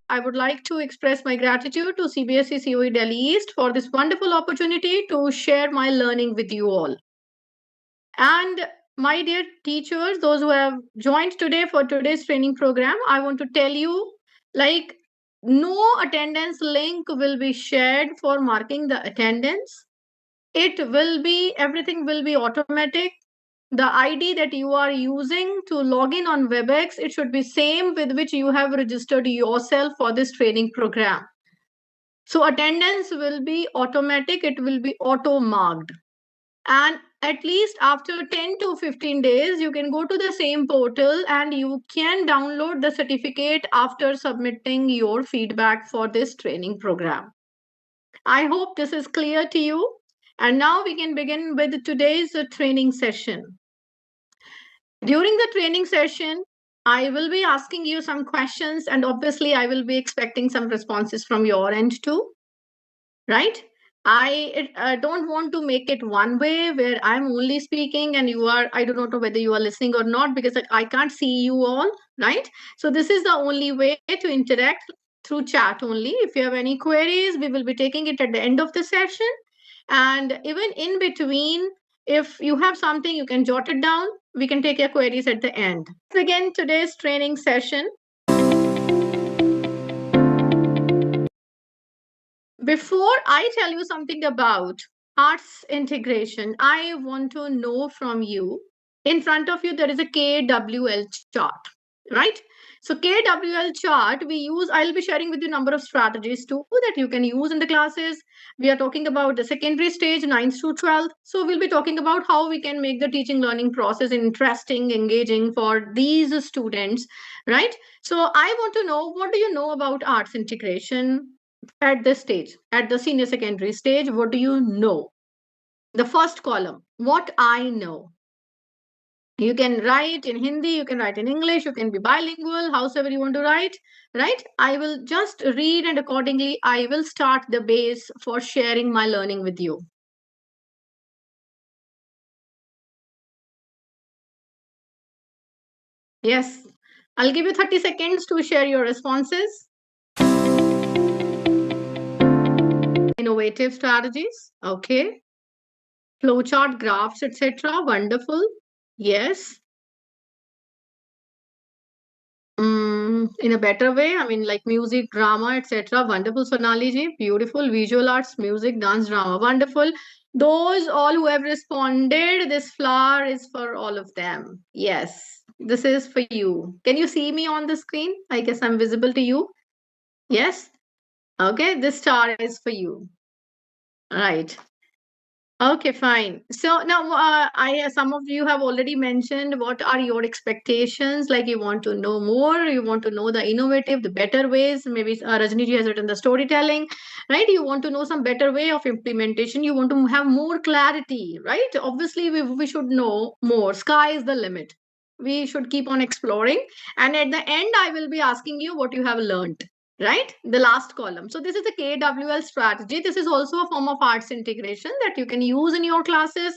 I would like to express my gratitude to CBSE COE Delhi East for this wonderful opportunity to share my learning with you all. And my dear teachers, those who have joined today for today's training program, I want to tell you like no attendance link will be shared for marking the attendance. It will be, everything will be automatic. The ID that you are using to log in on WebEx, it should be same with which you have registered yourself for this training program. So attendance will be automatic, it will be auto marked. And at least after 10 to 15 days, you can go to the same portal and you can download the certificate after submitting your feedback for this training program. I hope this is clear to you. And now we can begin with today's training session. During the training session, I will be asking you some questions, and obviously, I will be expecting some responses from your end too, right? I don't want to make it one way where I'm only speaking and you are, I do not know whether you are listening or not because I can't see you all, right? So, this is the only way to interact through chat only. If you have any queries, we will be taking it at the end of the session. And even in between, if you have something, you can jot it down. We can take your queries at the end. Begin today's training session. Before I tell you something about arts integration, I want to know from you. In front of you, there is a KWL chart, right? So KWL chart we use, I'll be sharing with you number of strategies too that you can use in the classes. We are talking about the secondary stage, 9th to 12th. So we'll be talking about how we can make the teaching learning process interesting, engaging for these students, right? So I want to know, what do you know about arts integration at this stage, at the senior secondary stage? What do you know? The first column, what I know. You can write in Hindi, you can write in English, you can be bilingual, however you want to write, right? I will just read and accordingly I will start the base for sharing my learning with you. Yes, I'll give you 30 seconds to share your responses. Innovative strategies, okay. Flowchart, graphs, etc. Wonderful. Yes. In a better way, I mean, like music, drama, etc. Wonderful, Sonali ji. Beautiful. Visual arts, music, dance, drama. Wonderful. Those all who have responded, this flower is for all of them. Yes, this is for you. Can you see me on the screen? I guess I'm visible to you. Yes. Okay, this star is for you. Right. Okay, fine. So now, I some of you have already mentioned what are your expectations. Like you want to know more, you want to know the innovative, the better ways. Maybe Rajni ji has written the storytelling, right? You want to know some better way of implementation. You want to have more clarity, right? Obviously, we should know more. Sky is the limit. We should keep on exploring, and at the end, I will be asking you what you have learned, right? The last column. So this is the KWL strategy. This is also a form of arts integration that you can use in your classes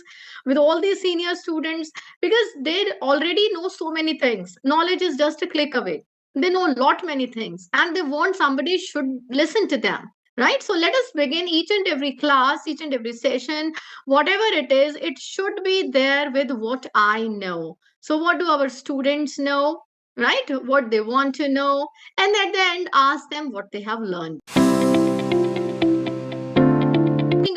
with all these senior students because they already know so many things. Knowledge is just a click away. They know a lot many things and they want somebody should listen to them. Right? So let us begin each and every class, each and every session, whatever it is, it should be there with what I know. So what do our students know? Right? What they want to know, and at the end ask them what they have learned.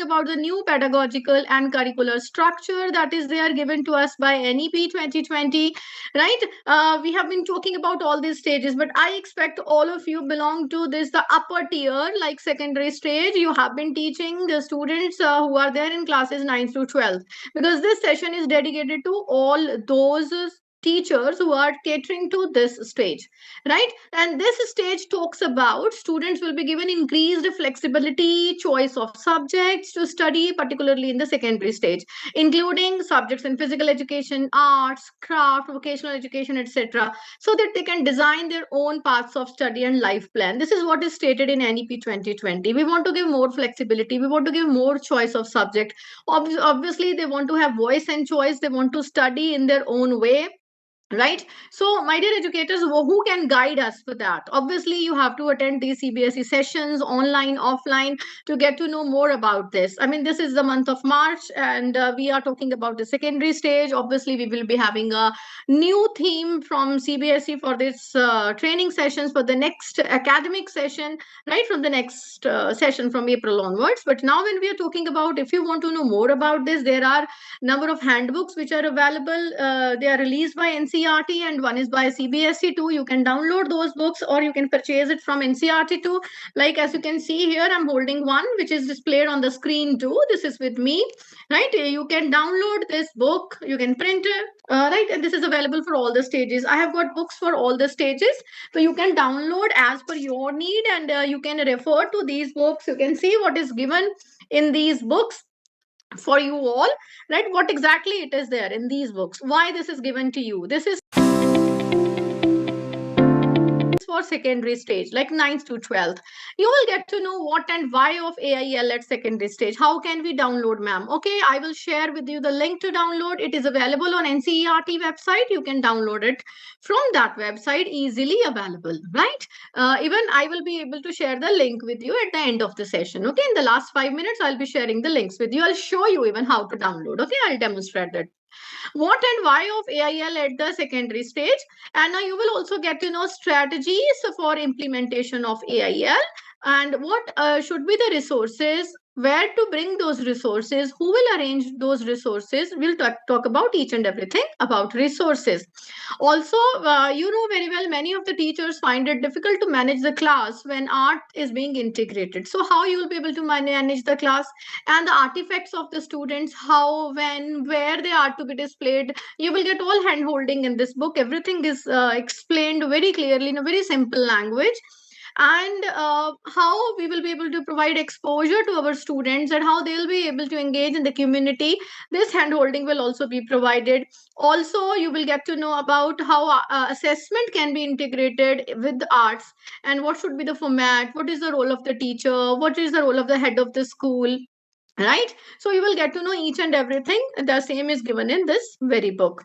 About the new pedagogical and curricular structure that is there given to us by NEP 2020, right? We have been talking about all these stages, but I expect all of you belong to this, the upper tier, like secondary stage. You have been teaching the students who are there in classes 9 through 12, because this session is dedicated to all those teachers who are catering to this stage, right? And this stage talks about students will be given increased flexibility, choice of subjects to study, particularly in the secondary stage, including subjects in physical education, arts, craft, vocational education, etc., so that they can design their own paths of study and life plan. This is what is stated in NEP 2020. We want to give more flexibility, we want to give more choice of subject. Obviously they want to have voice and choice, they want to study in their own way, Right. So my dear educators, who can guide us for that? Obviously you have to attend these CBSE sessions, online, offline, to get to know more about this. I mean, this is the month of March, and we are talking about the secondary stage. Obviously we will be having a new theme from CBSE for this training sessions for the next academic session, right, from the next session from April onwards. But now when we are talking about, if you want to know more about this, there are number of handbooks which are available. They are released by NCRT, and one is by CBSE too. You can download those books or you can purchase it from NCRT too. Like as you can see here, I'm holding one which is displayed on the screen too. This is with me, right? You can download this book, you can print it, right? And this is available for all the stages. I have got books for all the stages, so you can download as per your need, and you can refer to these books. You can see what is given in these books for you all, right? What exactly it is there in these books, why this is given to you. This is for secondary stage, like 9th to 12th. You will get to know what and why of AIL at secondary stage. How can we download, ma'am? Okay, I will share with you the link to download. It is available on NCERT website. You can download it from that website, easily available, right? Even I will be able to share the link with you at the end of the session. Okay, in the last 5 minutes I'll be sharing the links with you. I'll show you even how to download. Okay, I'll demonstrate that what and why of AIL at the secondary stage. And now you will also get to know strategies for implementation of AIL, and what should be the resources, where to bring those resources, who will arrange those resources. We'll talk about each and everything about resources. Also, you know very well, many of the teachers find it difficult to manage the class when art is being integrated. So how you will be able to manage the class, and the artifacts of the students, how, when, where they are to be displayed. You will get all hand holding in this book. Everything is explained very clearly in a very simple language, and how we will be able to provide exposure to our students and how they'll be able to engage in the community. This hand holding will also be provided. Also, you will get to know about how assessment can be integrated with the arts, and what should be the format, what is the role of the teacher, what is the role of the head of the school, right? So you will get to know each and everything. The same is given in this very book.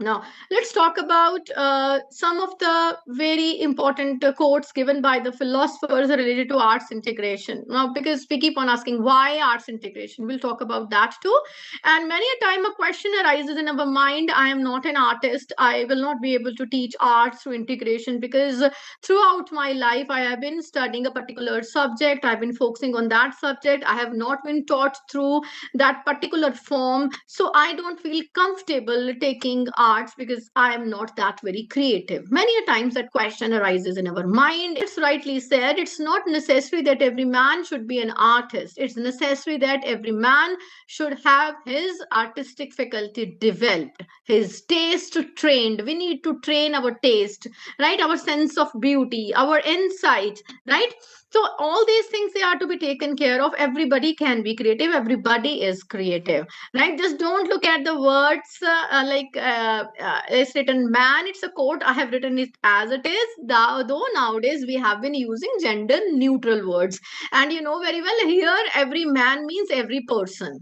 Now, let's talk about some of the very important quotes given by the philosophers related to arts integration. Now, because we keep on asking why arts integration, we'll talk about that too. And many a time a question arises in our mind, I am not an artist. I will not be able to teach arts through integration, because throughout my life, I have been studying a particular subject. I've been focusing on that subject. I have not been taught through that particular form. So I don't feel comfortable taking arts because I am not that very creative. Many a times that question arises in our mind. It's rightly said, it's not necessary that every man should be an artist. It's necessary that every man should have his artistic faculty developed, his taste trained. We need to train our taste, right? Our sense of beauty, our insight, right? So all these things, they are to be taken care of. Everybody can be creative. Everybody is creative, right? Just don't look at the words it's written man. It's a quote. I have written it as it is. Though nowadays we have been using gender neutral words, and you know very well here every man means every person.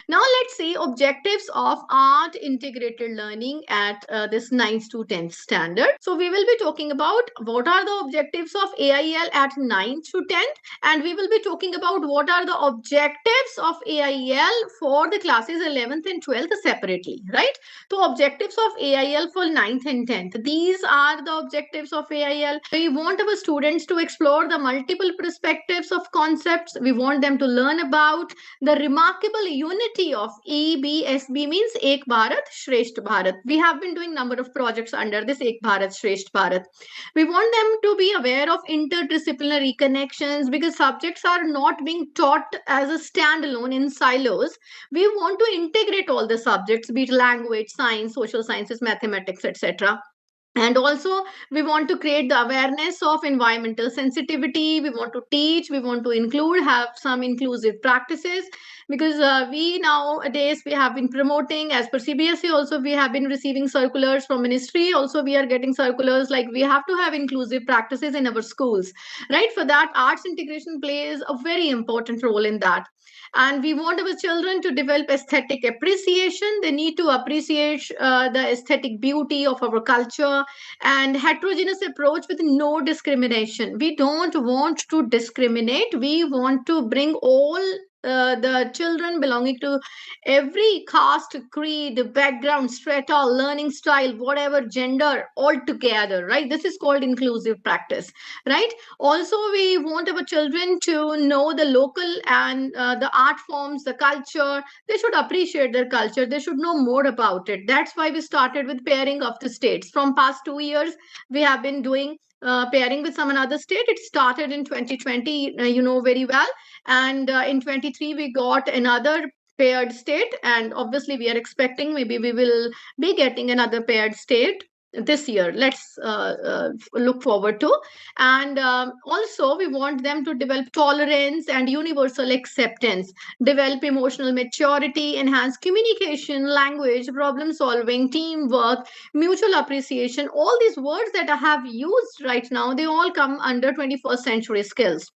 Now let's see objectives of art integrated learning at this 9th to 10th standard. So we will be talking about what are the objectives of AIL at 9th to 10th, and we will be talking about what are the objectives of AIL for the classes 11th and 12th separately, right? So objectives of AIL for 9th and 10th. These are the objectives of AIL. We want our students to explore the multiple perspectives of concepts. We want them to learn about the remarkable unity of EBSB, means Ek Bharat Shresth Bharat. We have been doing number of projects under this Ek Bharat Shresth Bharat. We want them to be aware of interdisciplinary connections, because subjects are not being taught as a standalone in silos. We want to integrate all the subjects, be it language, science, social sciences, mathematics, etc. And also, we want to create the awareness of environmental sensitivity. We want to teach, we want to include, have some inclusive practices. because we nowadays we have been promoting, as per CBSE also we have been receiving circulars from ministry, also we are getting circulars like we have to have inclusive practices in our schools, right? For that, arts integration plays a very important role in that. And we want our children to develop aesthetic appreciation. They need to appreciate the aesthetic beauty of our culture, and heterogeneous approach with no discrimination. We don't want to discriminate. We want to bring all the children belonging to every caste, creed, background, strata, learning style, whatever gender, all together, right? This is called inclusive practice, right? Also, we want our children to know the local and the art forms, the culture. They should appreciate their culture. They should know more about it. That's why we started with pairing of the states. From past 2 years, we have been doing pairing with some another state. It started in 2020, you know very well. And in 23, we got another paired state. And obviously, we are expecting maybe we will be getting another paired state this year. Let's look forward to. And also, we want them to develop tolerance and universal acceptance, develop emotional maturity, enhance communication, language, problem solving, teamwork, mutual appreciation. All these words that I have used right now, they all come under 21st century skills.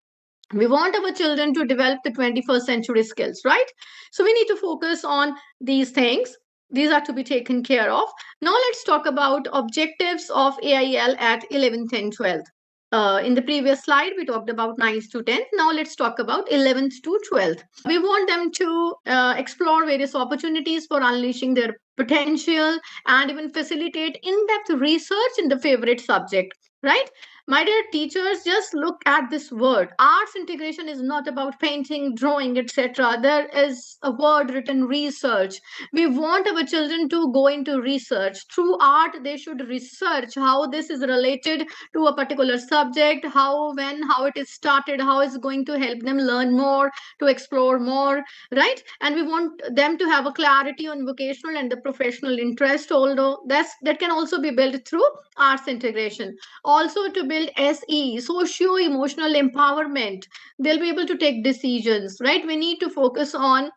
We want our children to develop the 21st century skills, right? So we need to focus on these things. These are to be taken care of. Now let's talk about objectives of AIL at 11th and 12th. In the previous slide, we talked about 9th to 10th. Now let's talk about 11th to 12th. We want them to explore various opportunities for unleashing their potential and even facilitate in-depth research in the favorite subject, right? My dear teachers, just look at this word. Arts integration is not about painting, drawing, etc. There is a word written research. We want our children to go into research. Through art, they should research how this is related to a particular subject, how, when, how it is started, how it's going to help them learn more, to explore more, right? And we want them to have a clarity on vocational and the professional interest, although that can also be built through arts integration. Also, to build SE, socio emotional empowerment, they'll be able to take decisions, right? We need to focus on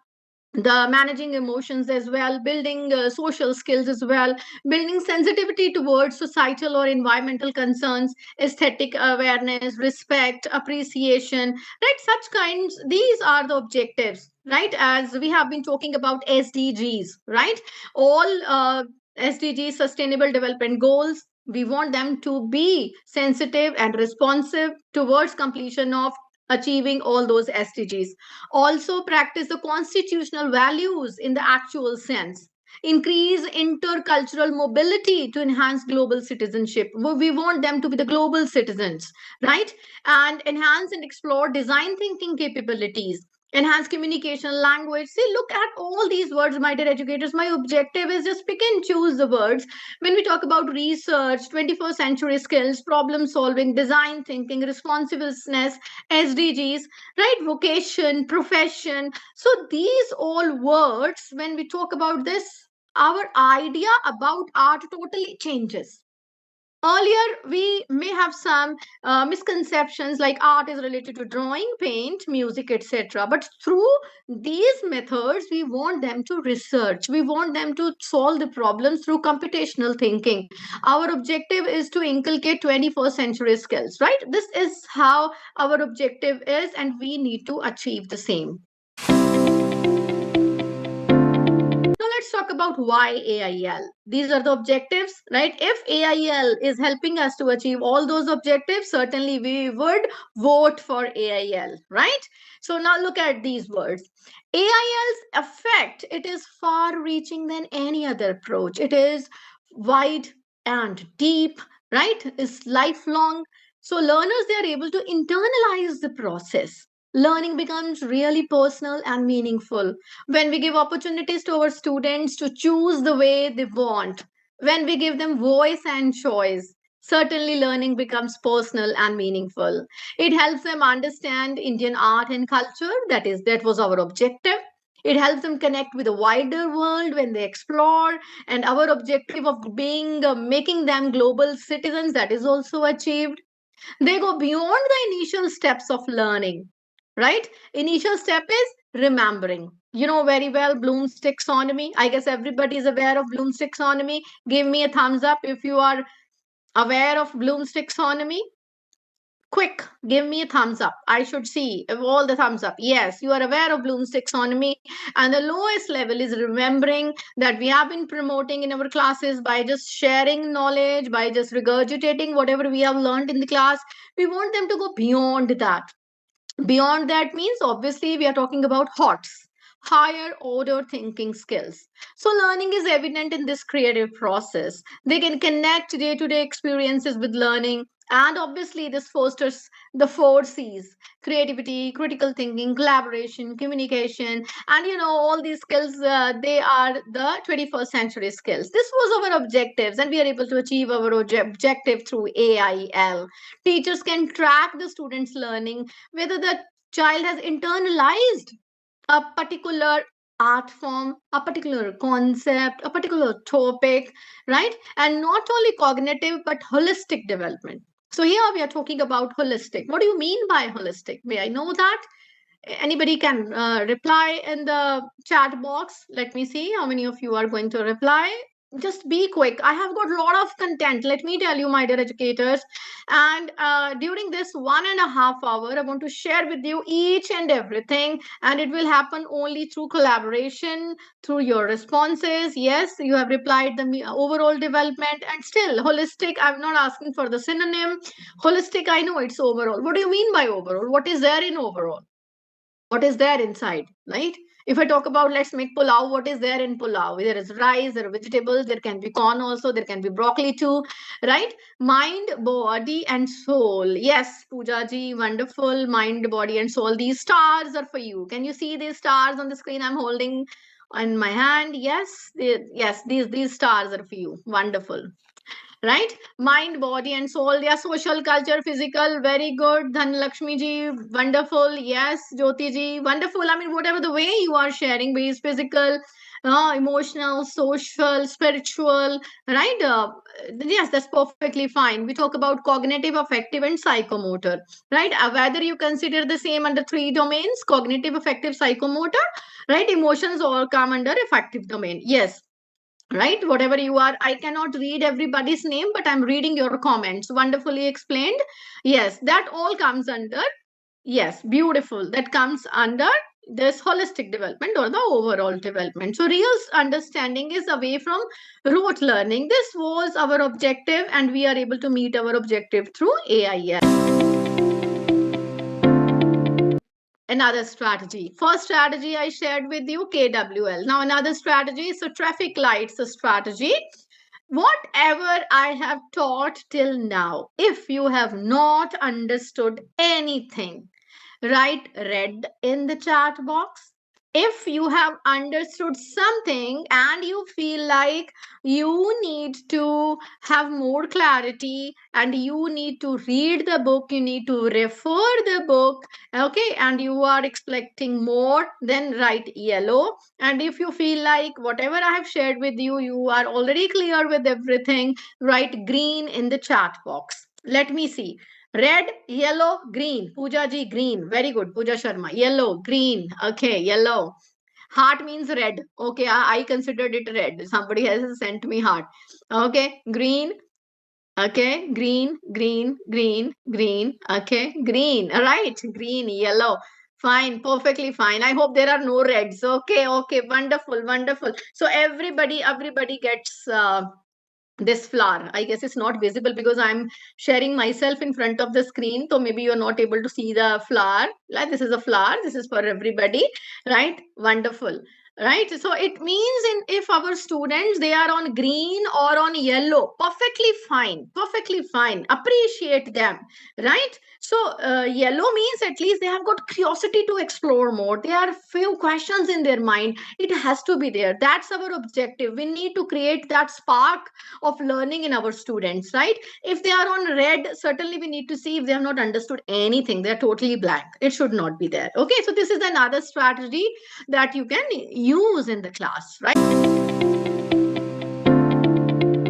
the managing emotions as well, building social skills as well, building sensitivity towards societal or environmental concerns, aesthetic awareness, respect, appreciation, right? Such kinds, these are the objectives, right? As we have been talking about SDGs, right? All SDGs, sustainable development goals, we want them to be sensitive and responsive towards completion of achieving all those SDGs. Also, practice the constitutional values in the actual sense. Increase intercultural mobility to enhance global citizenship. We want them to be the global citizens, right? And enhance and explore design thinking capabilities. Enhance communication language. See, look at all these words, my dear educators. My objective is just pick and choose the words. When we talk about research, 21st century skills, problem solving, design thinking, responsiveness, SDGs, right? Vocation, profession. So these all words, when we talk about this, our idea about art totally changes. Earlier, we may have some misconceptions like art is related to drawing, paint, music, etc. But through these methods, we want them to research. We want them to solve the problems through computational thinking. Our objective is to inculcate 21st century skills, right? This is how our objective is, and we need to achieve the same. Now let's talk about why AIL. These are the objectives, right? If AIL is helping us to achieve all those objectives, certainly we would vote for AIL, right? So now look at these words. AIL's effect, it is far reaching than any other approach. It is wide and deep, right? It's lifelong. So learners, they are able to internalize the process. Learning becomes really personal and meaningful when we give opportunities to our students to choose the way they want, when we give them voice and choice, certainly learning becomes personal and meaningful. It helps them understand Indian art and culture. That was our objective. It helps them connect with a wider world when they explore, and our objective of being making them global citizens, that is also achieved. They go beyond the initial steps of learning, right? Initial step is remembering. You know very well Bloom's taxonomy. I guess everybody is aware of Bloom's taxonomy. Give me a thumbs up if you are aware of Bloom's taxonomy. Quick, give me a thumbs up. I should see all the thumbs up. Yes, you are aware of Bloom's taxonomy. And the lowest level is remembering that we have been promoting in our classes by just sharing knowledge, by just regurgitating whatever we have learned in the class. We want them to go beyond that. Beyond that means obviously we are talking about HOTS, higher order thinking skills. So learning is evident in this creative process. They can connect day-to-day experiences with learning, and obviously this fosters the four C's: creativity, critical thinking, collaboration, communication, and all these skills. They are the 21st century skills. This was our objectives, and we are able to achieve our objective through AIL. Teachers can track the students' learning, whether the child has internalized a particular art form, a particular concept, a particular topic, right? And not only cognitive, but holistic development. So here we are talking about holistic. What do you mean by holistic? May I know that? Anybody can reply in the chat box. Let me see how many of you are going to reply. Just be quick. I have got a lot of content, let me tell you, my dear educators. And during this 1.5 hour, I want to share with you each and everything, and it will happen only through collaboration, through your responses. Yes, you have replied the overall development, and still holistic, I'm not asking for the synonym. Holistic, I know it's overall. What do you mean by overall? What is there in overall? What is there inside, right? If I talk about, let's make pulao, what is there in pulao? There is rice, there are vegetables, there can be corn also, there can be broccoli too, right? Mind, body, and soul. Yes, Pooja ji, wonderful. Mind, body, and soul. These stars are for you. Can you see these stars on the screen I'm holding in my hand? Yes, yes, these stars are for you. Wonderful, right? Mind, body, and soul. Yeah, social, culture, physical. Very good. Dhan Lakshmi ji, wonderful. Yes, Jyoti ji, wonderful. I mean, whatever the way you are sharing, be it physical, emotional, social, spiritual, right? Yes, that's perfectly fine. We talk about cognitive, affective, and psychomotor, right? Whether you consider the same under three domains: cognitive, affective, psychomotor, right? Emotions all come under affective domain. Yes, right? Whatever you are, I cannot read everybody's name, but I'm reading your comments. Wonderfully explained. Yes, that all comes under, yes, beautiful, that comes under this holistic development or the overall development. So real understanding is away from rote learning. This was our objective, and we are able to meet our objective through AIL. Another strategy. First strategy I shared with you, KWL. Now another strategy is a traffic lights strategy. Whatever I have taught till now, if you have not understood anything, write red in the chat box. If you have understood something and you feel like you need to have more clarity and you need to read the book, you need to refer the book, okay, and you are expecting more, then write yellow. And if you feel like whatever I have shared with you, you are already clear with everything, write green in the chat box. Let me see. Red, yellow, green. Pooja ji, green. Very good. Pooja Sharma. Yellow, green. Okay, yellow. Heart means red. Okay, I considered it red. Somebody has sent me heart. Okay, green. Okay, green, green, green, green. Okay, green. All right, green, yellow. Fine, perfectly fine. I hope there are no reds. Okay, okay, wonderful, wonderful. So everybody gets this flower. I guess it's not visible because I'm sharing myself in front of the screen, so maybe you're not able to see the flower. Like, this is a flower, this is for everybody, right? Wonderful, right? So it means, in if our students, they are on green or on yellow, perfectly fine, perfectly fine, appreciate them, right? So yellow means at least they have got curiosity to explore more. There are few questions in their mind. It has to be there. That's our objective. We need to create that spark of learning in our students, right? If they are on red, certainly we need to see if they have not understood anything, they're totally blank. It should not be there. Okay, so this is another strategy that you can use in the class, right?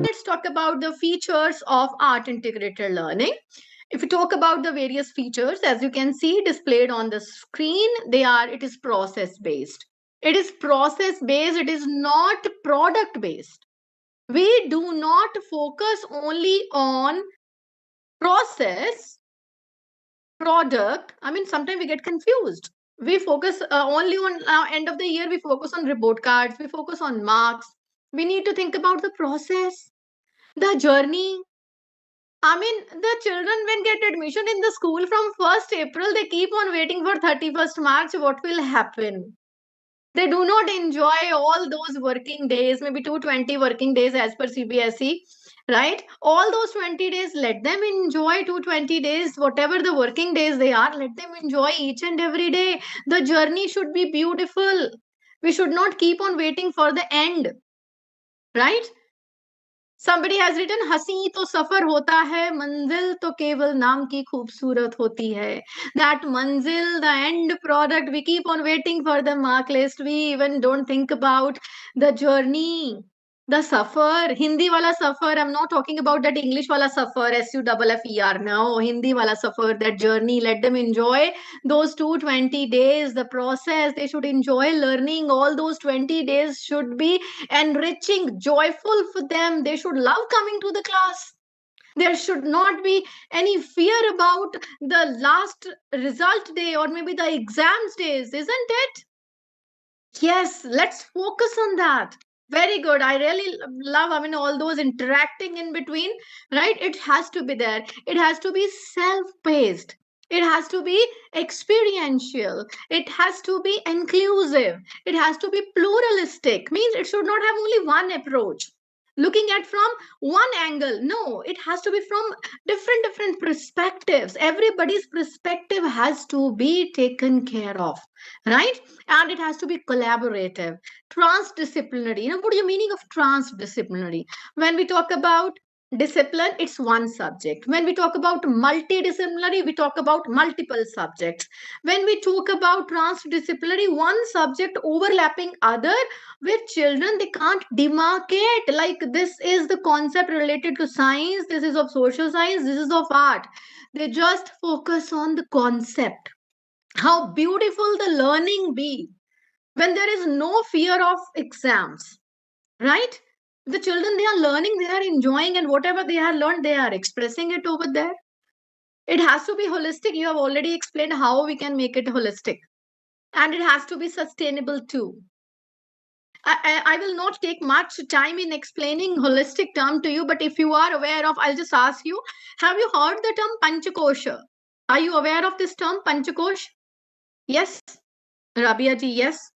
Let's talk about the features of art integrated learning. If we talk about the various features, as you can see displayed on the screen, it is process based. It is process based, it is not product based. We do not focus only on process, product. I mean, sometimes we get confused. We focus only on end of the year, we focus on report cards, we focus on marks. We need to think about the process, the journey. I mean, the children when get admission in the school from 1st April, they keep on waiting for 31st March. What will happen? They do not enjoy all those working days, maybe 220 working days as per CBSE, right? All those 20 days, let them enjoy 220 days, whatever the working days they are, let them enjoy each and every day. The journey should be beautiful. We should not keep on waiting for the end, right? Somebody has written, हंसी तो सफर होता है, मंजिल तो केवल नाम की खूबसूरत होती है. That manzil, the end product, we keep on waiting for the mark list. We even don't think about the journey, the suffer. Hindi wala suffer. I'm not talking about that English wala suffer, SUFFER. No, Hindi wala suffer, that journey. Let them enjoy those 220 days, the process. They should enjoy learning. All those 20 days should be enriching, joyful for them. They should love coming to the class. There should not be any fear about the last result day or maybe the exams days, isn't it? Yes, let's focus on that. Very good. I really love, I mean, all those interacting in between, right? It has to be there. It has to be self-paced. It has to be experiential. It has to be inclusive. It has to be pluralistic. Means it should not have only one approach. Looking at from one angle. No, it has to be from different perspectives. Everybody's perspective has to be taken care of, right? And it has to be collaborative, transdisciplinary. You know, what is the meaning of transdisciplinary? When we talk about discipline, it's one subject. When we talk about multidisciplinary, we talk about multiple subjects. When we talk about transdisciplinary, one subject overlapping other, with children they can't demarcate like this is the concept related to science, this is of social science, this is of art. They just focus on the concept. How beautiful the learning be when there is no fear of exams, right? The children, they are learning, they are enjoying, and whatever they have learned, they are expressing it over there. It has to be holistic. You have already explained how we can make it holistic, and it has to be sustainable too. I will not take much time in explaining holistic term to you, but if you are aware of, I'll just ask you, have you heard the term Panchakosha? Are you aware of this term Panchakosh? Yes, Rabia ji, yes.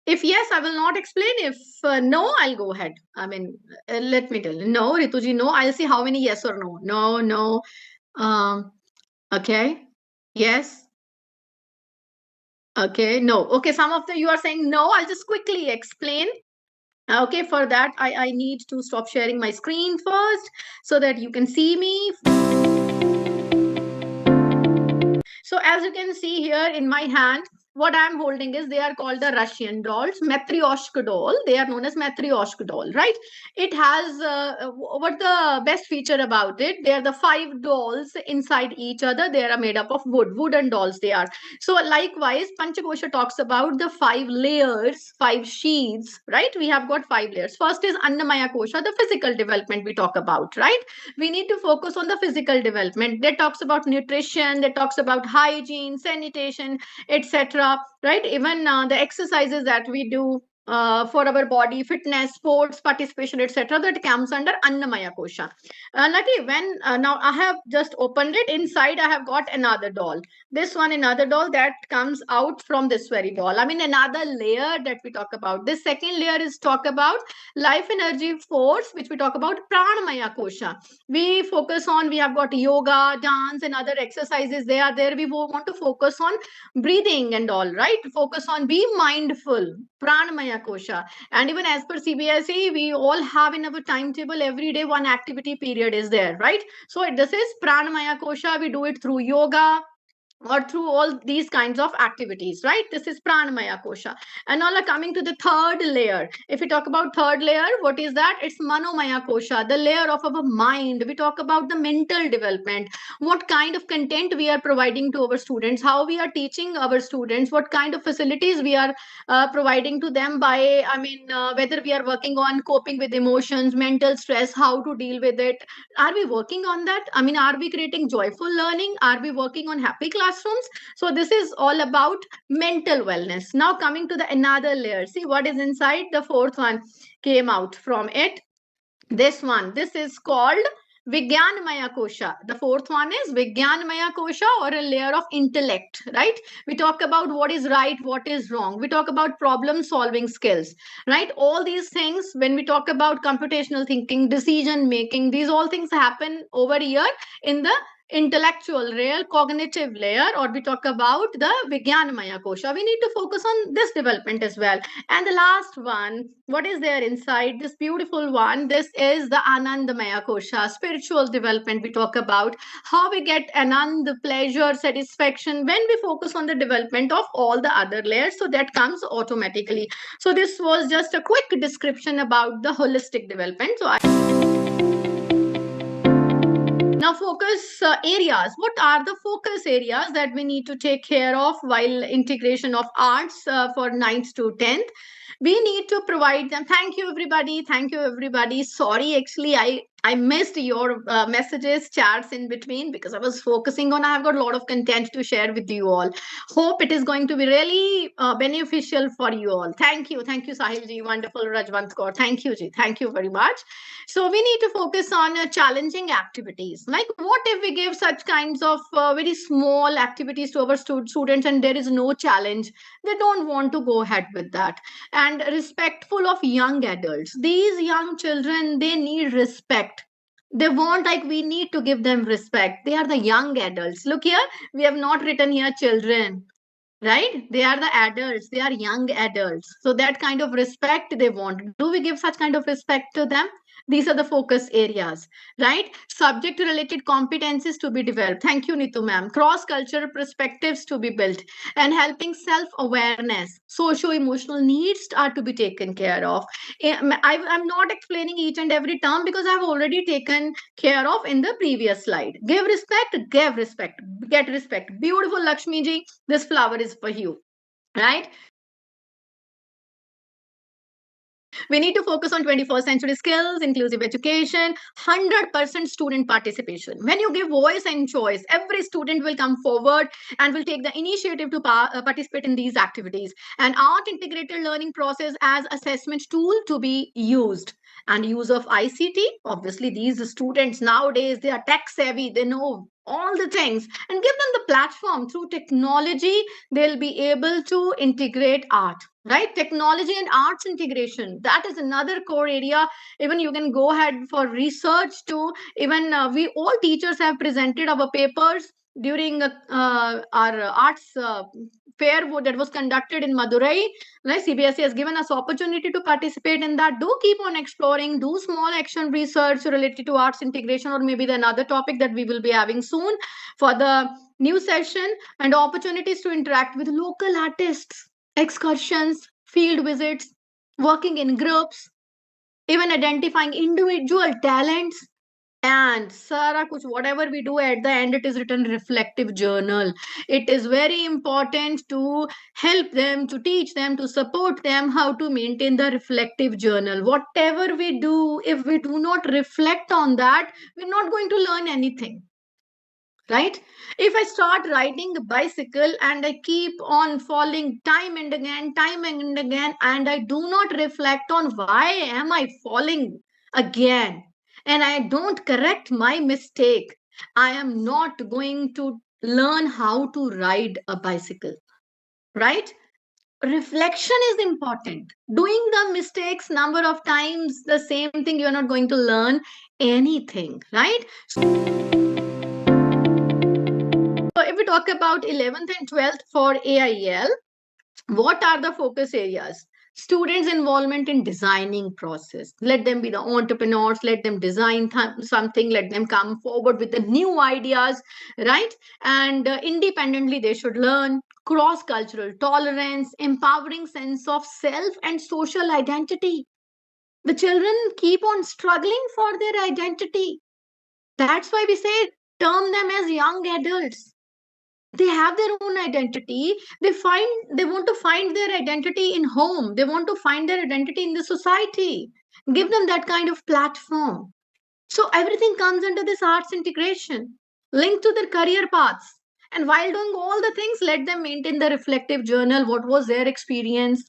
If yes, I will not explain. If no, I'll go ahead. I mean, let me tell you. No, Rituji, no. I'll see how many yes or no. No, no. Okay. Yes. Okay. No. Okay. Some of you are saying no. I'll just quickly explain. Okay. For that, I need to stop sharing my screen first so that you can see me. So as you can see here in my hand, what I'm holding is, they are called the Russian dolls, Matryoshka doll. They are known as Matryoshka doll, right? It has, what the best feature about it, they are the 5 dolls inside each other. They are made up of wooden dolls they are. So likewise, Panchakosha talks about the 5 layers, 5 sheets, right? We have got 5 layers. First is Annamaya Kosha, the physical development we talk about, right? We need to focus on the physical development. That talks about nutrition, that talks about hygiene, sanitation, etc., right? Even the exercises that we do for our body, fitness, sports, participation, etc., that comes under Annamaya Kosha. Nati, when now I have just opened it, inside I have got another doll. This one, another doll that comes out from this very doll. I mean, another layer that we talk about. This second layer is talk about life energy force, which we talk about Pranamaya Kosha. We focus on, we have got yoga, dance, and other exercises. They are there. We want to focus on breathing and all, right? Focus on, be mindful, Pranamaya Kosha. And even as per CBSE, we all have in our timetable every day one activity period is there, right? So this is Pranamaya Kosha. We do it through yoga, or through all these kinds of activities, right? This is pranamaya kosha. And now are coming to the third layer. If we talk about third layer, what is that? It's manomaya kosha, the layer of our mind. We talk about the mental development, what kind of content we are providing to our students, how we are teaching our students, what kind of facilities we are providing to them by, whether we are working on coping with emotions, mental stress, how to deal with it. Are we working on that? I mean, are we creating joyful learning? Are we working on happy classrooms? So this is all about mental wellness. Now coming to the another layer, see what is inside. The fourth one came out from it. This is called Vigyanmaya Kosha. The fourth one is Vigyanmaya Kosha, or a layer of intellect, right? We talk about what is right, what is wrong. We talk about problem solving skills, right? All these things, when we talk about computational thinking, decision making, these all things happen over here in the intellectual layer, cognitive layer, or we talk about the Vigyanmaya Kosha. We need to focus on this development as well. And the last one, what is there inside this beautiful one? This is the Anandamaya Kosha, spiritual development. We talk about how we get Anand, pleasure, satisfaction when we focus on the development of all the other layers. So that comes automatically. So this was just a quick description about the holistic development. Now, focus areas. What are the focus areas that we need to take care of while integration of arts for 9th to 10th? We need to provide them. Thank you, everybody. Thank you, everybody. Sorry, actually, I missed your messages, chats in between because I was focusing on. I have got a lot of content to share with you all. Hope it is going to be really beneficial for you all. Thank you, Sahil ji. Wonderful, Rajwant Kaur. Thank you, ji. Thank you very much. So we need to focus on challenging activities. Like, what if we give such kinds of very small activities to our students and there is no challenge? They don't want to go ahead with that. And respectful of young adults. These young children, they need respect. They want, like, we need to give them respect. They are the young adults. Look here, we have not written here children, right? They are the adults, they are young adults. So that kind of respect they want. Do we give such kind of respect to them? These are the focus areas, right? Subject related competencies to be developed. Thank you, Nitu ma'am. Cross cultural perspectives to be built, and helping self awareness. Socio emotional needs are to be taken care of. I'm not explaining each and every term because I've already taken care of in the previous slide. Give respect, get respect. Beautiful Lakshmi ji, this flower is for you, right? We need to focus on 21st century skills, inclusive education, 100% student participation. When you give voice and choice, every student will come forward and will take the initiative to participate in these activities. And art integrated learning process as assessment tool to be used. And use of ICT. Obviously, these students nowadays, they are tech savvy, they know all the things, and give them the platform. Through technology, they'll be able to integrate art, right? Technology and arts integration, that is another core area. Even you can go ahead for research too. Even we all teachers have presented our papers during our arts fair that was conducted in Madurai, right? CBSE has given us opportunity to participate in that. Do keep on exploring, do small action research related to arts integration, or maybe the another topic that we will be having soon for the new session. And opportunities to interact with local artists, excursions, field visits, working in groups, even identifying individual talents. And Sarah, kuch whatever we do at the end, it is written reflective journal. It is very important to help them, to teach them, to support them how to maintain the reflective journal. Whatever we do, if we do not reflect on that, we're not going to learn anything, right? If I start riding a bicycle and I keep on falling time and again, and I do not reflect on why am I falling again, and I don't correct my mistake, I am not going to learn how to ride a bicycle, right? Reflection is important. Doing the mistakes number of times, the same thing, you're not going to learn anything, right? So if we talk about 11th and 12th for AIL, what are the focus areas? Students' involvement in designing process. Let them be the entrepreneurs, let them design something, let them come forward with the new ideas, right? And independently, they should learn cross-cultural tolerance, empowering sense of self and social identity. The children keep on struggling for their identity. That's why we say term them as young adults. They have their own identity. They want to find their identity in home. They want to find their identity in the society. Give them that kind of platform. So everything comes under this arts integration, linked to their career paths. And while doing all the things, let them maintain the reflective journal. What was their experience?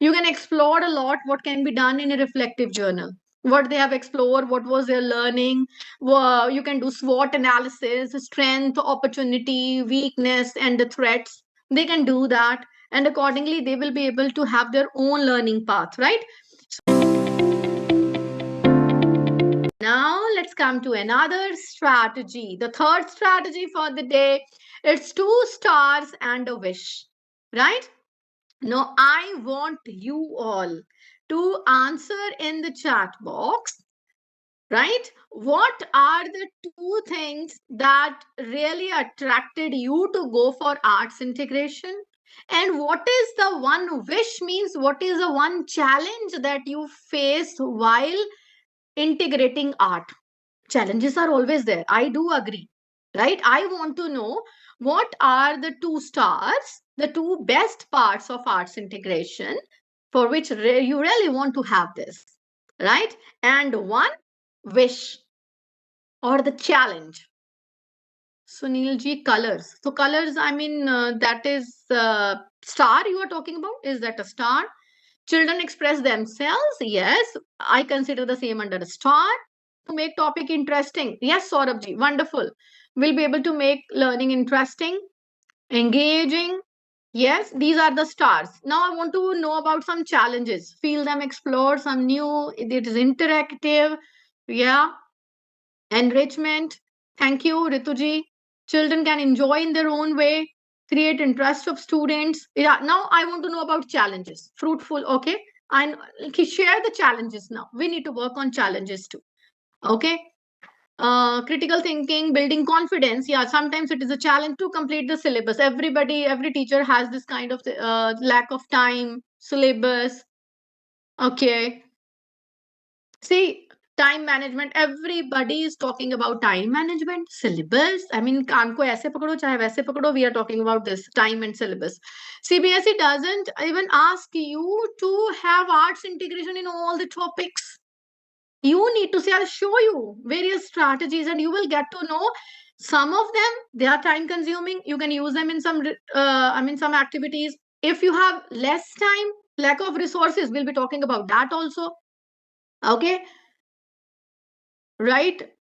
You can explore a lot what can be done in a reflective journal. What they have explored, what was their learning. You can do SWOT analysis, strength, opportunity, weakness, and the threats. They can do that. And accordingly, they will be able to have their own learning path, right? Now let's come to another strategy. The third strategy for the day, it's 2 stars and a wish, right? Now I want you all to answer in the chat box, right? What are the 2 things that really attracted you to go for arts integration? And what is the one wish, means what is the one challenge that you faced while integrating art? Challenges are always there. I do agree, right? I want to know what are the 2 stars, the 2 best parts of arts integration for which you really want to have this, right? And one wish or the challenge. Sunil ji, colors. So, colors, I mean, that is star you are talking about. Is that a star? Children express themselves. Yes, I consider the same under a star. To make topic interesting. Yes, Saurabh wonderful. We'll be able to make learning interesting, engaging. Yes, these are the stars. Now I want to know about some challenges. Feel them, explore some new. It is interactive. Yeah, enrichment. Thank you, Rituji. Children can enjoy in their own way. Create interest of students. Yeah. Now I want to know about challenges. Fruitful. Okay. And share the challenges now. We need to work on challenges too. Okay. Critical thinking, building confidence. Yeah, sometimes it is a challenge to complete the syllabus. Every teacher has this kind of lack of time, syllabus. Okay. See, time management. Everybody is talking about time management, syllabus. I mean, काम को ऐसे पकड़ो चाहे वैसे पकड़ो. We are talking about this time and syllabus. CBSE doesn't even ask you to have arts integration in all the topics. You need to say, I'll show you various strategies and you will get to know some of them. They are time consuming. You can use them in some activities. If you have less time, lack of resources, we'll be talking about that also. Okay. Right.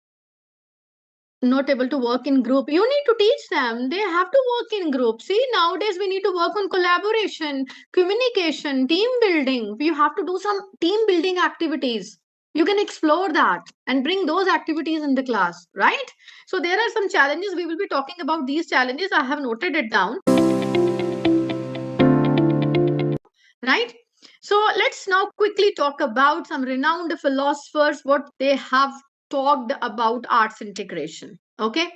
Not able to work in group, you need to teach them. They have to work in group. See, nowadays we need to work on collaboration, communication, team building. You have to do some team building activities. You can explore that and bring those activities in the class, right? So there are some challenges. We will be talking about these challenges. I have noted it down, right? So let's now quickly talk about some renowned philosophers, what they have talked about arts integration. Okay.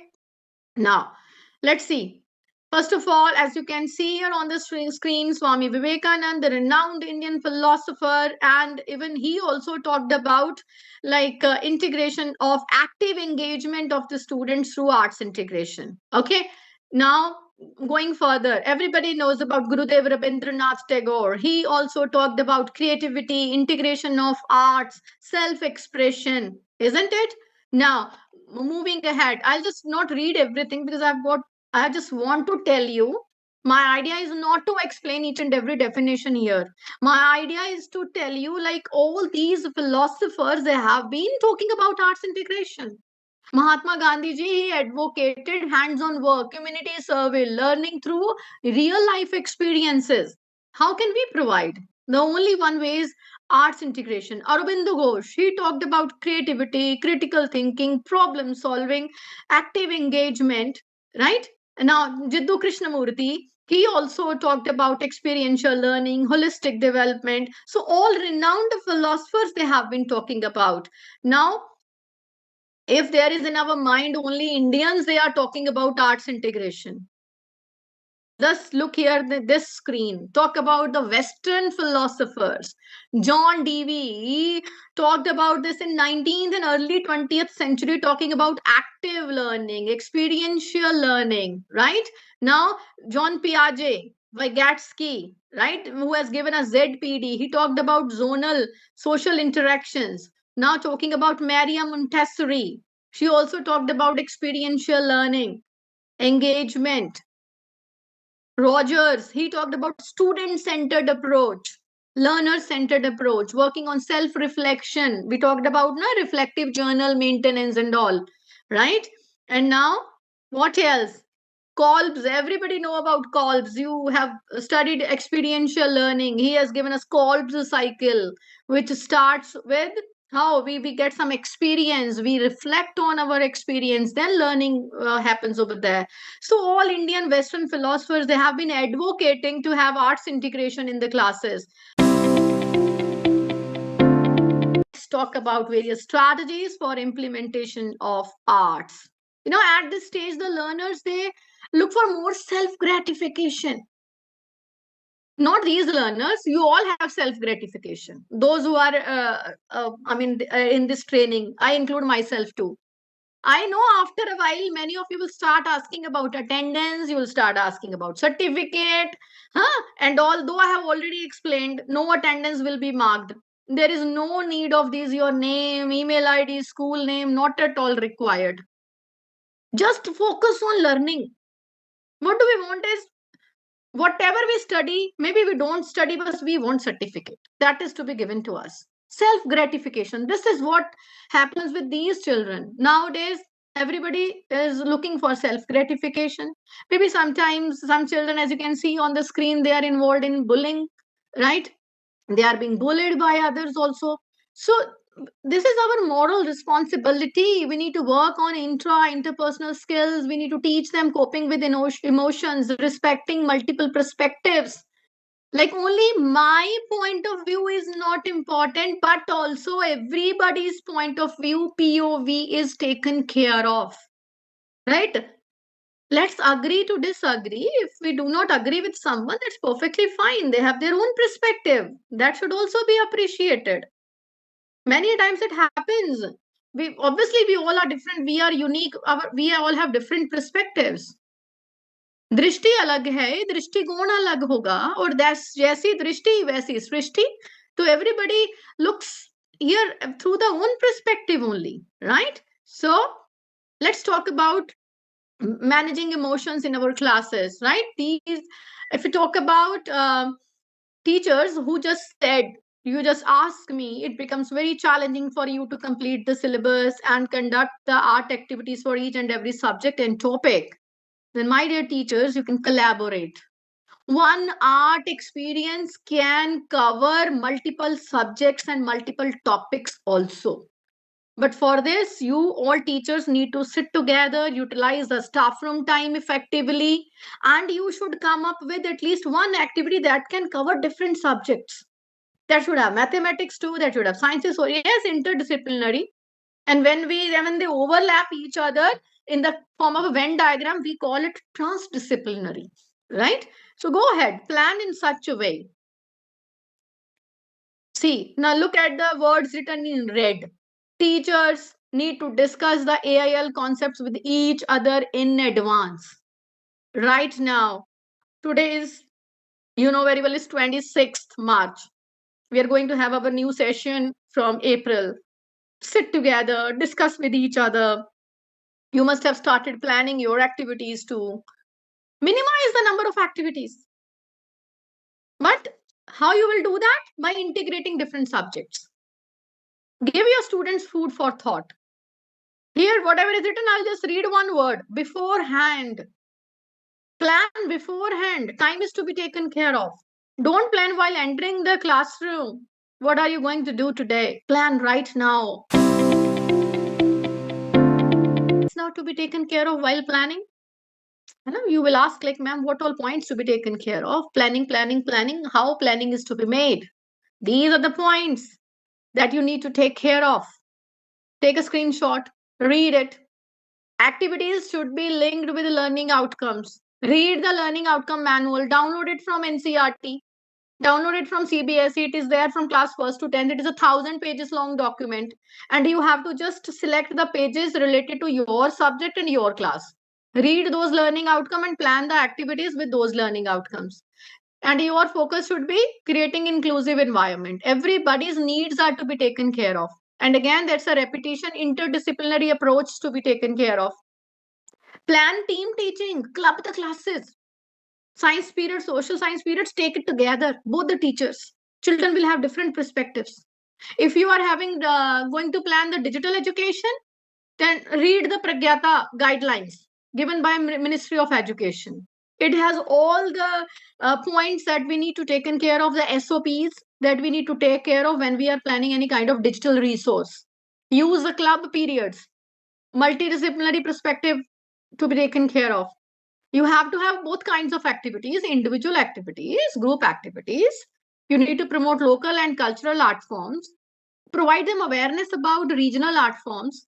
Now, let's see. First of all, as you can see here on the screen, Swami Vivekananda, the renowned Indian philosopher, and even he also talked about integration of active engagement of the students through arts integration. Okay. Now, going further, everybody knows about Gurudev Rabindranath Tagore. He also talked about creativity, integration of arts, self-expression, isn't it? Now, moving ahead, I'll just not read everything because I just want to tell you, my idea is not to explain each and every definition here. My idea is to tell you, like, all these philosophers, they have been talking about arts integration. Mahatma Gandhi ji, he advocated hands-on work, community survey, learning through real life experiences. How can we provide? The only one way is arts integration. Aurobindo Ghosh, he talked about creativity, critical thinking, problem solving, active engagement, right? Now, Jiddu Krishnamurti, He also talked about experiential learning, holistic development. So all renowned philosophers they have been talking about. Now, if there is in our mind only Indians, they are talking about arts integration. Just look here, this screen. Talk about the Western philosophers. John Dewey, he talked about this in 19th and early 20th century, talking about active learning, experiential learning, right? Now, John Piaget, Vygotsky, right, who has given us ZPD, he talked about zonal social interactions. Now, talking about Maria Montessori, she also talked about experiential learning, engagement. Rogers, he talked about student-centered approach, learner-centered approach, working on self-reflection. We talked about reflective journal maintenance and all, right? And now, what else? Kolb's, everybody know about Kolb's. You have studied experiential learning. He has given us Kolb's cycle, which starts with how we get some experience, we reflect on our experience, then learning happens over there. So all Indian Western philosophers, they have been advocating to have arts integration in the classes. Let's talk about various strategies for implementation of arts. At this stage, the learners, they look for more self gratification. Not these learners, you all have self gratification. Those who are in this training, I include myself too. I know after a while, many of you will start asking about attendance, you will start asking about certificate, huh? And although I have already explained, no attendance will be marked. There is no need of these, your name, email ID, school name, not at all required. Just focus on learning. What do we want is whatever we study, maybe we don't study, but we want certificate. That is to be given to us. Self gratification. This is what happens with these children. Nowadays, everybody is looking for self gratification. Maybe sometimes some children, as you can see on the screen, they are involved in bullying, right? They are being bullied by others also. So this is our moral responsibility. We need to work on interpersonal skills. We need to teach them coping with emotions, respecting multiple perspectives. Like only my point of view is not important, but also everybody's point of view, POV, is taken care of, right? Let's agree to disagree. If we do not agree with someone, that's perfectly fine. They have their own perspective. That should also be appreciated. Many times it happens. We obviously we all are different. We are unique. We all have different perspectives. दृष्टि अलग है, दृष्टिकोण अलग होगा, और जैसी दृष्टि वैसी सृष्टि. तो everybody looks here through the own perspective only, right? So let's talk about managing emotions in our classes, right? These, if we talk about teachers who just said, you just ask me, it becomes very challenging for you to complete the syllabus and conduct the art activities for each and every subject and topic. Then, my dear teachers, you can collaborate. One art experience can cover multiple subjects and multiple topics also. But for this, you all teachers need to sit together, utilize the staff room time effectively, and you should come up with at least one activity that can cover different subjects. That should have mathematics too, that should have sciences. So yes, interdisciplinary. And when they overlap each other in the form of a Venn diagram, we call it transdisciplinary, right? So go ahead, plan in such a way. See, now look at the words written in red. Teachers need to discuss the AIL concepts with each other in advance. Right now, today is, you know very well, is 26th March. We are going to have our new session from April. Sit together, discuss with each other. You must have started planning your activities to minimize the number of activities. But how you will do that? By integrating different subjects. Give your students food for thought. Here, whatever is written, I'll just read one word. Beforehand. Plan beforehand. Time is to be taken care of. Don't plan while entering the classroom. What are you going to do today? Plan right now. It's not to be taken care of while planning. You will ask, like, ma'am, what all points to be taken care of? Planning, how planning is to be made. These are the points that you need to take care of. Take a screenshot, read it. Activities should be linked with learning outcomes. Read the learning outcome manual, download it from NCRT, download it from CBSE. It is there from class 1st to 10th. It is a 1,000 pages long document, and you have to just select the pages related to your subject and your class. Read those learning outcome and plan the activities with those learning outcomes. And your focus should be creating inclusive environment. Everybody's needs are to be taken care of. And again, that's a repetition, interdisciplinary approach to be taken care of. Plan team teaching, club the classes. Science period, social science periods, take it together, both the teachers. Children will have different perspectives. If you are having going to plan the digital education, then read the Pragyata guidelines given by Ministry of Education. It has all the points that we need to taken care of, the SOPs that we need to take care of when we are planning any kind of digital resource. Use the club periods, multidisciplinary perspective to be taken care of. You have to have both kinds of activities, individual activities, group activities. You need to promote local and cultural art forms, provide them awareness about regional art forms.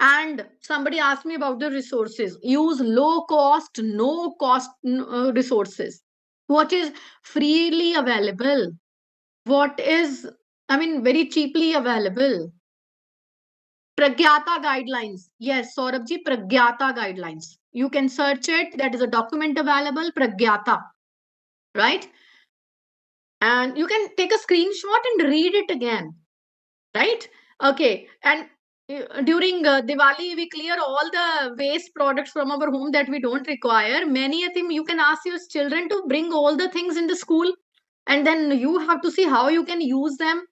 And somebody asked me about the resources. Use low cost, no cost resources. What is freely available? What is, very cheaply available? Pragyata guidelines. Yes, Saurabh ji, Pragyata guidelines. You can search it. That is a document available, Pragyata, right? And you can take a screenshot and read it again, right? Okay. And during Diwali, we clear all the waste products from our home that we don't require. Many a thing you can ask your children to bring all the things in the school, and then you have to see how you can use them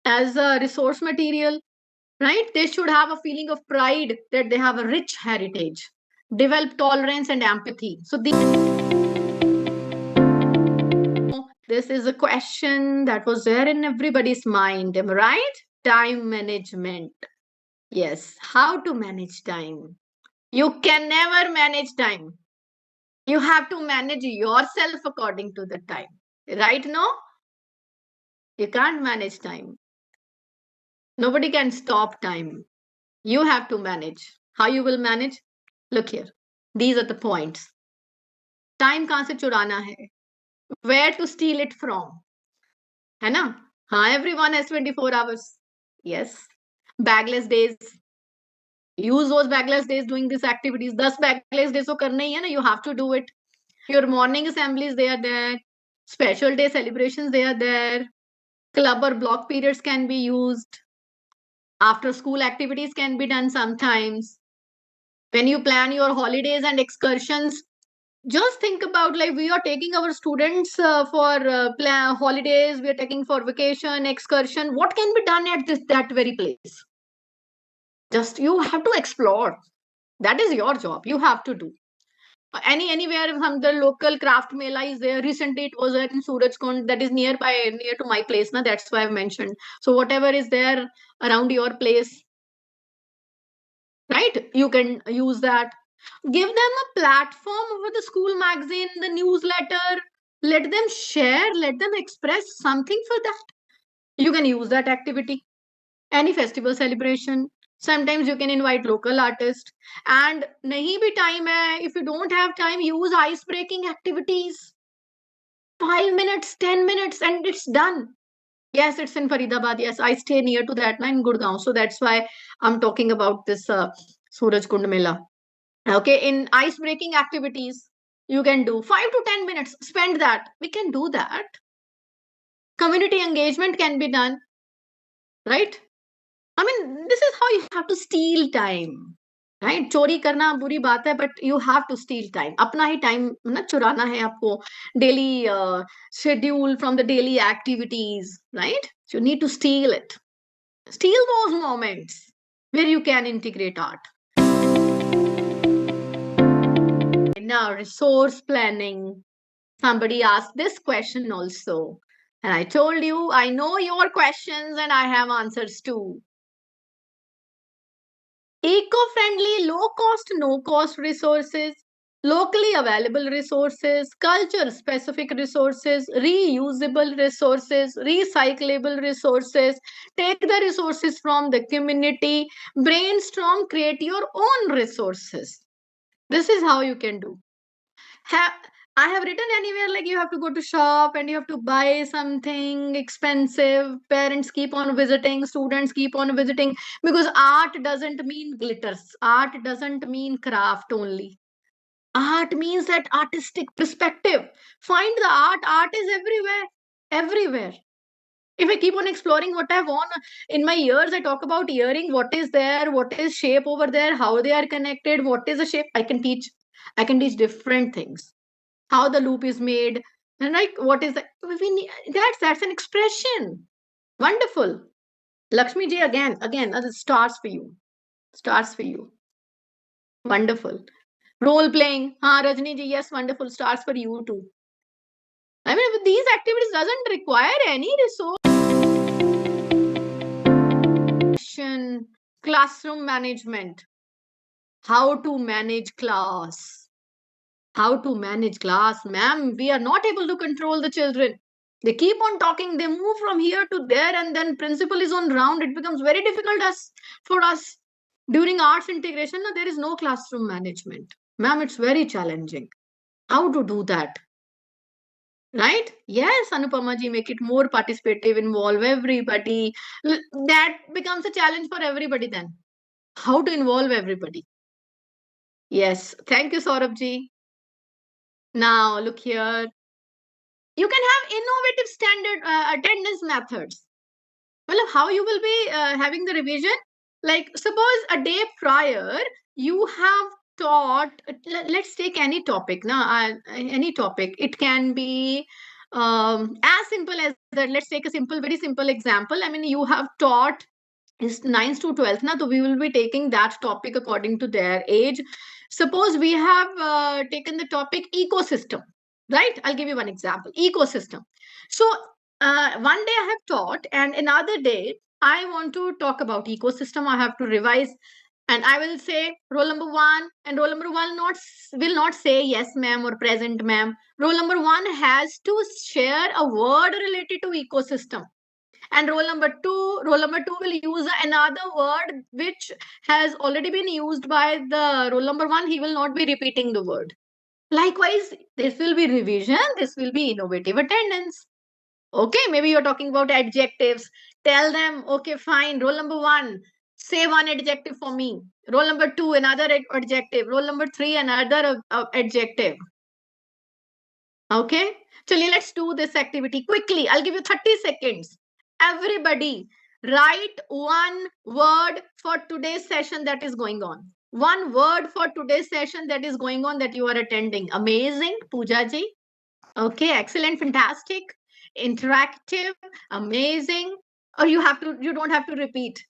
as a resource material, right? They should have a feeling of pride that they have a rich heritage, develop tolerance and empathy. So this is a question that was there in everybody's mind, am I right? Time management. Yes, how to manage time? You can never manage time. You have to manage yourself according to the time, right? No, you can't manage time. Nobody can stop time. You have to manage. How you will manage? Look here. These are the points. Time कहाँ से चुराना है? Where to steal it from? है ना? हाँ, everyone has 24 hours. Yes. Bagless days. Use those bagless days doing these activities. 10 bagless days तो करना ही है ना. You have to do it. Your morning assemblies, they are there. Special day celebrations, they are there. Club or block periods can be used. After school activities can be done sometimes. When you plan your holidays and excursions, just think about, like, we are taking our students for holidays, we are taking for vacation, excursion. What can be done at that very place? Just you have to explore. That is your job. You have to do. Anywhere from the local craft mela is there. Recently it was in Surajkund, that is near to my place. That's why I've mentioned. So whatever is there around your place, right? You can use that. Give them a platform over the school magazine, the newsletter. Let them share, let them express something for that. You can use that activity. Any festival celebration. Sometimes you can invite local artists. And nahi bhi time hai, if you don't have time, use ice breaking activities. 5 minutes, 10 minutes, and it's done. Yes, it's in Faridabad. Yes, I stay near to that in Gurgaon. So that's why I'm talking about this Surajkund Mela. Okay, in ice breaking activities, you can do 5 to 10 minutes. Spend that. We can do that. Community engagement can be done, right? This is how you have to steal time. Right? चोरी करना बुरी बात है, but you have to steal time. अपना ही time ना चुराना है आपको. Daily schedule from the daily activities, right? So you need to steal it. Steal those moments where you can integrate art. Now, resource planning. Somebody asked this question also. And I told you, I know your questions and I have answers too. Eco-friendly, low-cost, no-cost resources. locally available resources, culture specific resources, reusable resources, recyclable resources. Take the resources from the community, brainstorm, create your own resources. This is how you can do. I have written anywhere like you have to go to shop and you have to buy something expensive. Parents keep on visiting, students keep on visiting, because art doesn't mean glitters. Art doesn't mean craft only. Art means that artistic perspective. Find the art. Art is everywhere. Everywhere. If I keep on exploring what I've worn in my ears, I talk about earring, what is there, what is shape over there, how they are connected, what is the shape. I can teach different things. How the loop is made, and like what is that? That's an expression. Wonderful. Lakshmi ji, again, stars for you. Stars for you. Wonderful. Role playing. Rajni ji, yes, wonderful. Stars for you too. I mean, these activities doesn't require any resource. Classroom management. How to manage class. How to manage class. Ma'am, we are not able to control the children. They keep on talking. They move from here to there, and then principal is on round. It becomes very difficult for us. During arts integration, no, there is no classroom management. Ma'am, it's very challenging. How to do that? Right? Yes, Anupama ji, make it more participative, involve everybody. That becomes a challenge for everybody then. How to involve everybody? Yes. Thank you, Saurabh ji. Now, look here. You can have innovative standard attendance methods. Well, how you will be having the revision? Like, suppose a day prior, you have taught, let's take any topic. Now, any topic. It can be as simple as that. Let's take a very simple example. I mean, you have taught is 9th to 12th now, so we will be taking that topic according to their age. Suppose we have taken the topic ecosystem, right? I'll give you one example. Ecosystem. So one day I have taught, and another day I want to talk about ecosystem. I have to revise, and I will say roll number one, and roll number one will not say yes ma'am or present ma'am. Roll number one has to share a word related to ecosystem, and roll number two will use another word which has already been used by the roll number one. He will not be repeating the word. Likewise, this will be revision, this will be innovative attendance. Okay, maybe you're talking about adjectives. Tell them, okay, fine, roll number one, say one adjective for me. Roll number two, another adjective. Roll number three, another adjective. Okay, Chali, let's do this activity quickly. I'll give you 30 seconds. Everybody, write one word for today's session that is going on. One word for today's session that is going on that you are attending. Amazing, Pooja ji. Okay, excellent, fantastic, interactive, amazing. Or you don't have to repeat.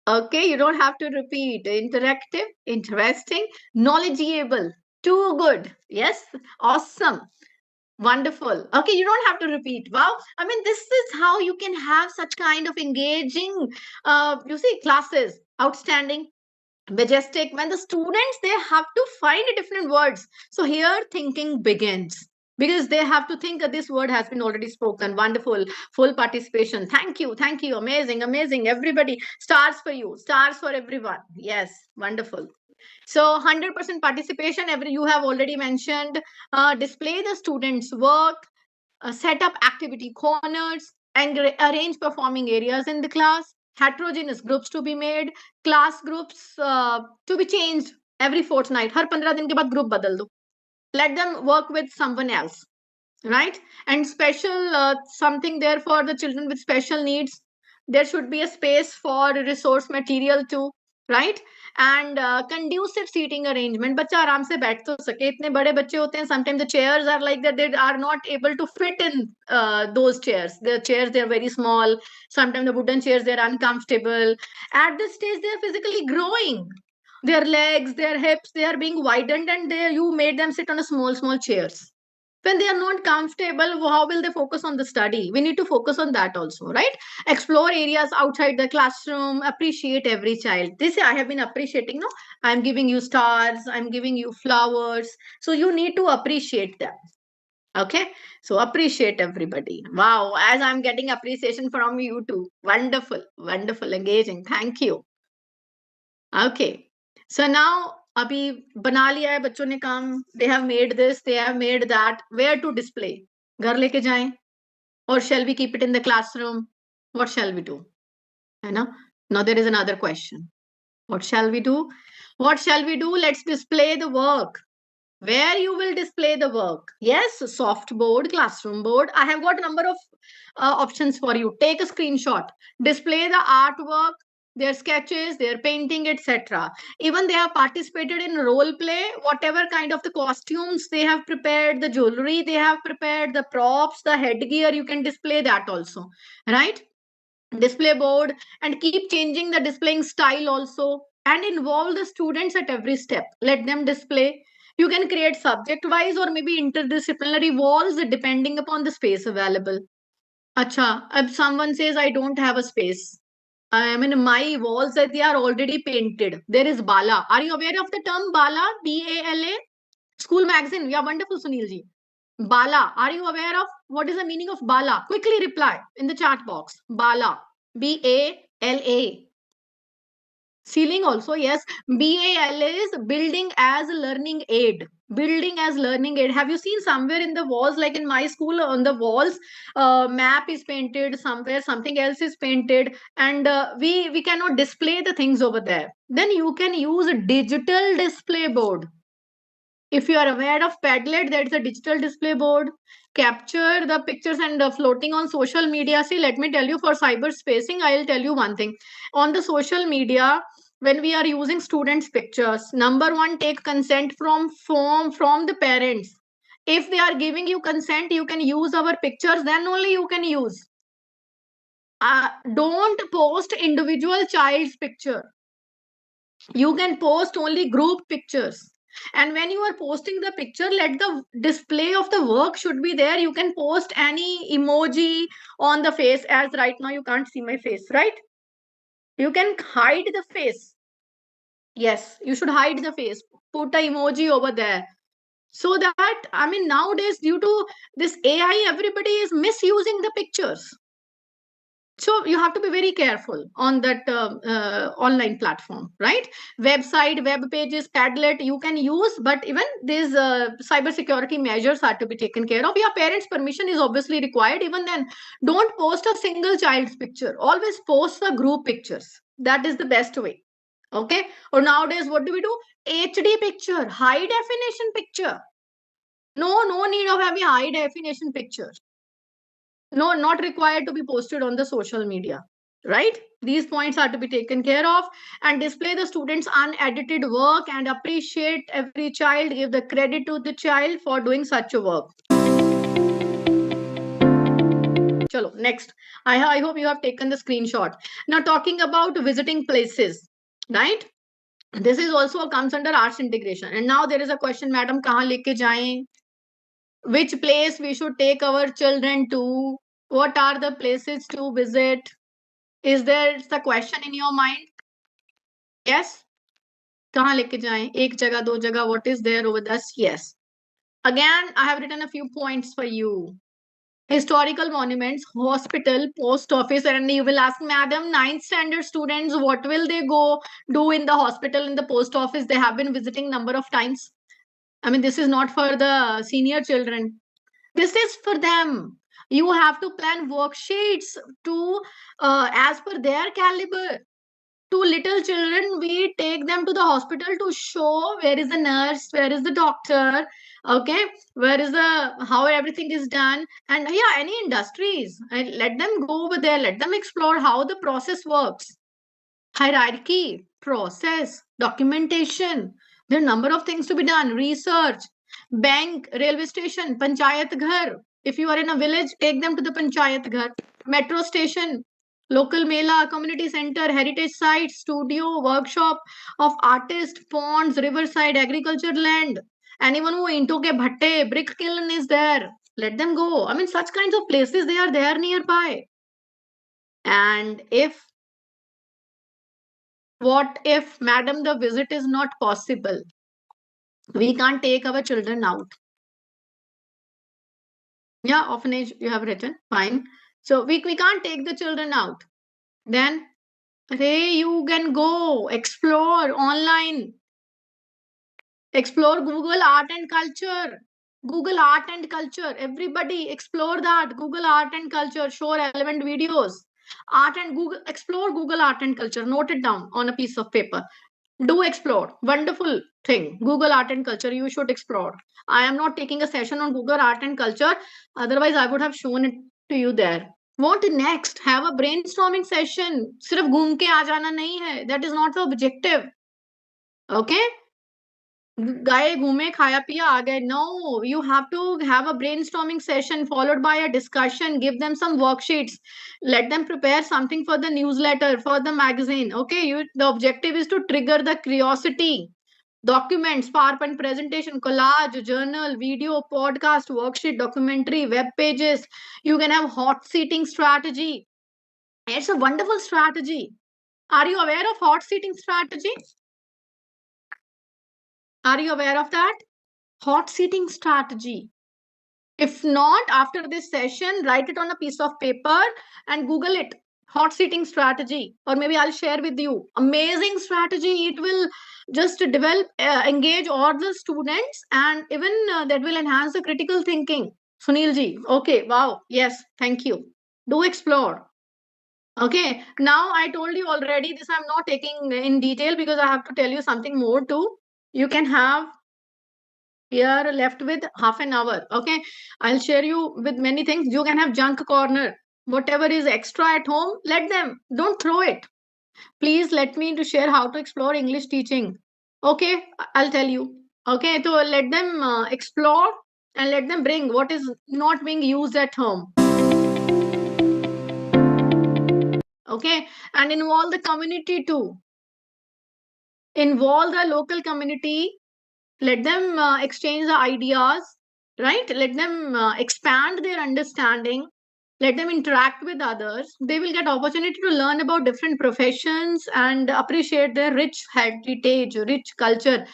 Okay, you don't have to repeat. Interactive, interesting, knowledgeable. Too good. Yes, awesome. Wonderful. Okay, you don't have to repeat. Wow. I mean, this is how you can have such kind of engaging, classes. Outstanding, majestic. When the students, they have to find different words. So here thinking begins, because they have to think that this word has been already spoken. Wonderful. Full participation. Thank you. Thank you. Amazing. Amazing. Everybody. Stars for you. Stars for everyone. Yes. Wonderful. So 100% participation. You have already mentioned. Display the students' work. Set up activity corners, and arrange performing areas in the class. Heterogeneous groups to be made. Class groups to be changed every fortnight. हर 15 दिन के बाद group बदल दो. Let them work with someone else, right? And special something there for the children with special needs. There should be a space for resource material too, right? And conducive seating arrangement. बच्चा आराम से बैठ तो सके. इतने बड़े बच्चे होते हैं, sometimes the chairs are like that, they are not able to fit in those chairs. The chairs, they are very small. Sometimes the wooden chairs, they are uncomfortable. At this stage, they are physically growing. Their legs, their hips, they are being widened, and you made them sit on a small chairs. When they are not comfortable, how will they focus on the study? We need to focus on that also, right? Explore areas outside the classroom, appreciate every child. This I have been appreciating, no? I'm giving you stars, I'm giving you flowers. So you need to appreciate them. Okay, so appreciate everybody. Wow, as I'm getting appreciation from you too. Wonderful, wonderful, engaging. Thank you. Okay, so now अभी बना लिया है बच्चों ने काम. They have made this, they have made that. Where to display? घर लेके जाएं? Or shall we keep it in the classroom? What shall we do? है ना? Now there is another question. What shall we do? What shall we do? Let's display the work. Where you will display the work? Yes, soft board, classroom board. I have got a number of options for you. Take a screenshot. Display the artwork, their sketches, their painting, etc. Even they have participated in role play. Whatever kind of the costumes they have prepared, the jewelry they have prepared, the props, the headgear, you can display that also, right? Display board, and keep changing the displaying style also, and involve the students at every step. Let them display. You can create subject wise or maybe interdisciplinary walls depending upon the space available. Acha, if someone says I don't have a space, I mean my walls that they are already painted. There is Bala. Are you aware of the term Bala? Bala? School magazine. Yeah, wonderful, Sunil ji. Bala. Are you aware of what is the meaning of Bala? Quickly reply in the chat box. Bala. Bala. Ceiling also, yes. BAL is building as learning aid. Building as learning aid. Have you seen somewhere in the walls, like in my school, on the walls, map is painted somewhere, something else is painted, and we cannot display the things over there. Then you can use a digital display board. If you are aware of Padlet, that's a digital display board. Capture the pictures and floating on social media. See, let me tell you, for cyber spacing, I'll tell you one thing. On the social media, when we are using students' pictures, number one, take consent from the parents. If they are giving you consent, you can use our pictures, then only you can use. Don't post individual child's picture. You can post only group pictures. And when you are posting the picture, let the display of the work should be there. You can post any emoji on the face. As right now you can't see my face, right? You can hide the face. Yes, you should hide the face. Put a emoji over there. So that, I mean, nowadays, due to this AI, everybody is misusing the pictures. So you have to be very careful on that online platform, right? Website, web pages, Padlet you can use, but even these cyber security measures are to be taken care of. Your parents' permission is obviously required. Even then, don't post a single child's picture. Always post the group pictures. That is the best way. Okay. Or nowadays, what do we do? HD picture, high definition picture. No need of having high definition pictures. No, not required to be posted on the social media, right? These points are to be taken care of, and display the students unedited work and appreciate every child. Give the credit to the child for doing such a work. Chalo, next. I hope you have taken the screenshot. Now talking about visiting places, right? This is also comes under arts integration. And now there is a question, madam, kahan leke jaएं? Which place we should take our children to? What are the places to visit? Is there the question in your mind? Yes? कहाँ लेके जाएं? एक जगह, दो जगह, what is there over this? Yes. Again, I have written a few points for you. Historical monuments, hospital, post office, and you will ask, madam, 9th standard students, what will they go do in the hospital, in the post office? They have been visiting number of times. I mean, this is not for the senior children. This is for them. You have to plan worksheets to as per their caliber. To little children, we take them to the hospital to show where is the nurse, where is the doctor, okay, where is the how everything is done, and yeah, any industries. And let them go over there, let them explore how the process works. Hierarchy, process, documentation. There are a number of things to be done. Research, bank, railway station, panchayat ghar. If you are in a village, take them to the panchayat ghar. Metro station, local mela, community center, heritage site, studio, workshop of artists, ponds, riverside, agriculture land. Anyone who into ke bhatte, brick kiln is there. Let them go. I mean, such kinds of places, they are there nearby. And what if, madam, the visit is not possible? We can't take our children out. Yeah, orphanage you have written. Fine. So we can't take the children out. Then, hey, you can go explore online. Explore Google Art and Culture. Google Art and Culture. Everybody explore that. Google Art and Culture. Show relevant videos. Art and Google. Explore Google Art and Culture. Note it down on a piece of paper. Do explore. Wonderful thing. Google Art and Culture. You should explore. I am not taking a session on Google Art and Culture. Otherwise, I would have shown it to you there. What next? Have a brainstorming session. सिर्फ घूम के आ जाना नहीं है. That is not the objective. Okay? गए घूमे खाया पिया आ गए. No, you have to have a brainstorming session followed by a discussion. Give them some worksheets. Let them prepare something for the newsletter, for the magazine. Okay, the objective is to trigger the curiosity. Documents, PowerPoint presentation, collage, journal, video, podcast, worksheet, documentary, web pages. You can have hot seating strategy. It's a wonderful strategy. Are you aware of hot seating strategy? Are you aware of that? Hot seating strategy. If not, after this session, write it on a piece of paper and Google it. Hot seating strategy. Or maybe I'll share with you. Amazing strategy. It will just develop, engage all the students, and even that will enhance the critical thinking. Sunil ji. Okay. Wow. Yes. Thank you. Do explore. Okay. Now I told you already, this I'm not taking in detail because I have to tell you something more too. You can have here left with half an hour. Okay, I'll share you with many things. You can have junk corner. Whatever is extra at home, let them. Don't throw it. Please let me to share how to explore English teaching. Okay, I'll tell you. Okay, so let them explore and let them bring what is not being used at home. Okay, and involve the community too. Involve the local community. Let them exchange the ideas, right? Let them expand their understanding. Let them interact with others. They will get opportunity to learn about different professions and appreciate their rich heritage, rich culture.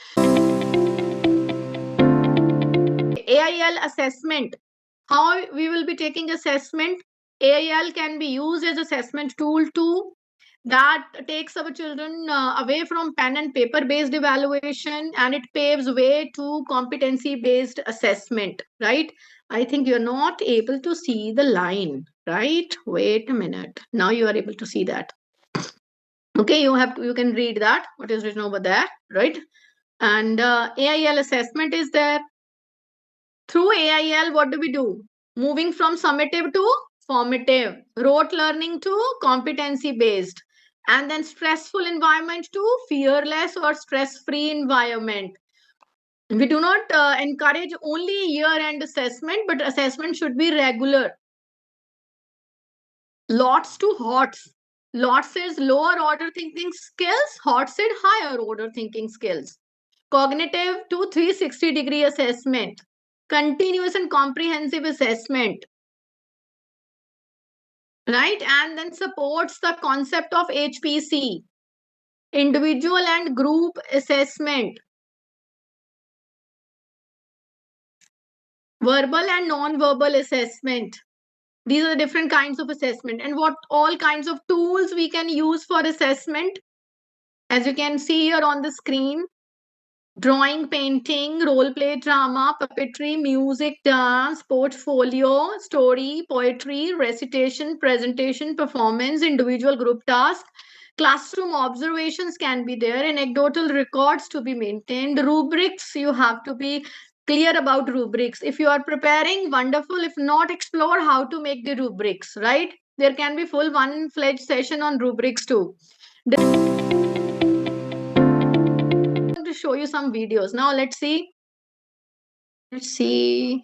AIL assessment. How we will be taking assessment? AIL can be used as assessment tool too. That takes our children away from pen and paper based evaluation, and it paves way to competency based assessment, right? I think you're not able to see the line, right? Wait a minute. Now you are able to see that. Okay, you can read that, what is written over there, right? And AIL assessment is there. Through AIL, what do we do? Moving from summative to formative, rote learning to competency based, and then stressful environment to fearless or stress-free environment. We do not encourage only year-end assessment, but assessment should be regular. Lots to HOTS. LOTS is lower order thinking skills, HOTS is higher order thinking skills. Cognitive to 360-degree assessment. Continuous and comprehensive assessment. Right? And then supports the concept of HPC. Individual and group assessment. Verbal and non-verbal assessment. These are the different kinds of assessment, and what all kinds of tools we can use for assessment. As you can see here on the screen, drawing, painting, role play, drama, puppetry, music, dance, portfolio, story, poetry, recitation, presentation, performance, individual group task. Classroom observations can be there, anecdotal records to be maintained, rubrics, you have to be clear about rubrics. If you are preparing, wonderful. If not, explore how to make the rubrics, right? There can be full one-fledged session on rubrics too. To show you some videos. Now let's see.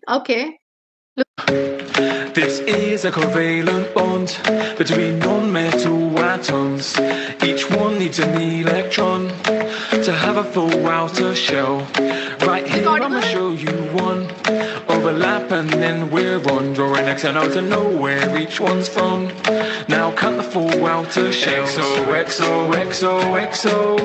Okay. This is a covalent bond between non-metal atoms. Each one needs an electron to to have a full outer shell. Right here, I'ma show you one. Overlap and then we're on. Draw an X and O to know where each one's from. Now count the full outer shell. XOXOXOXO.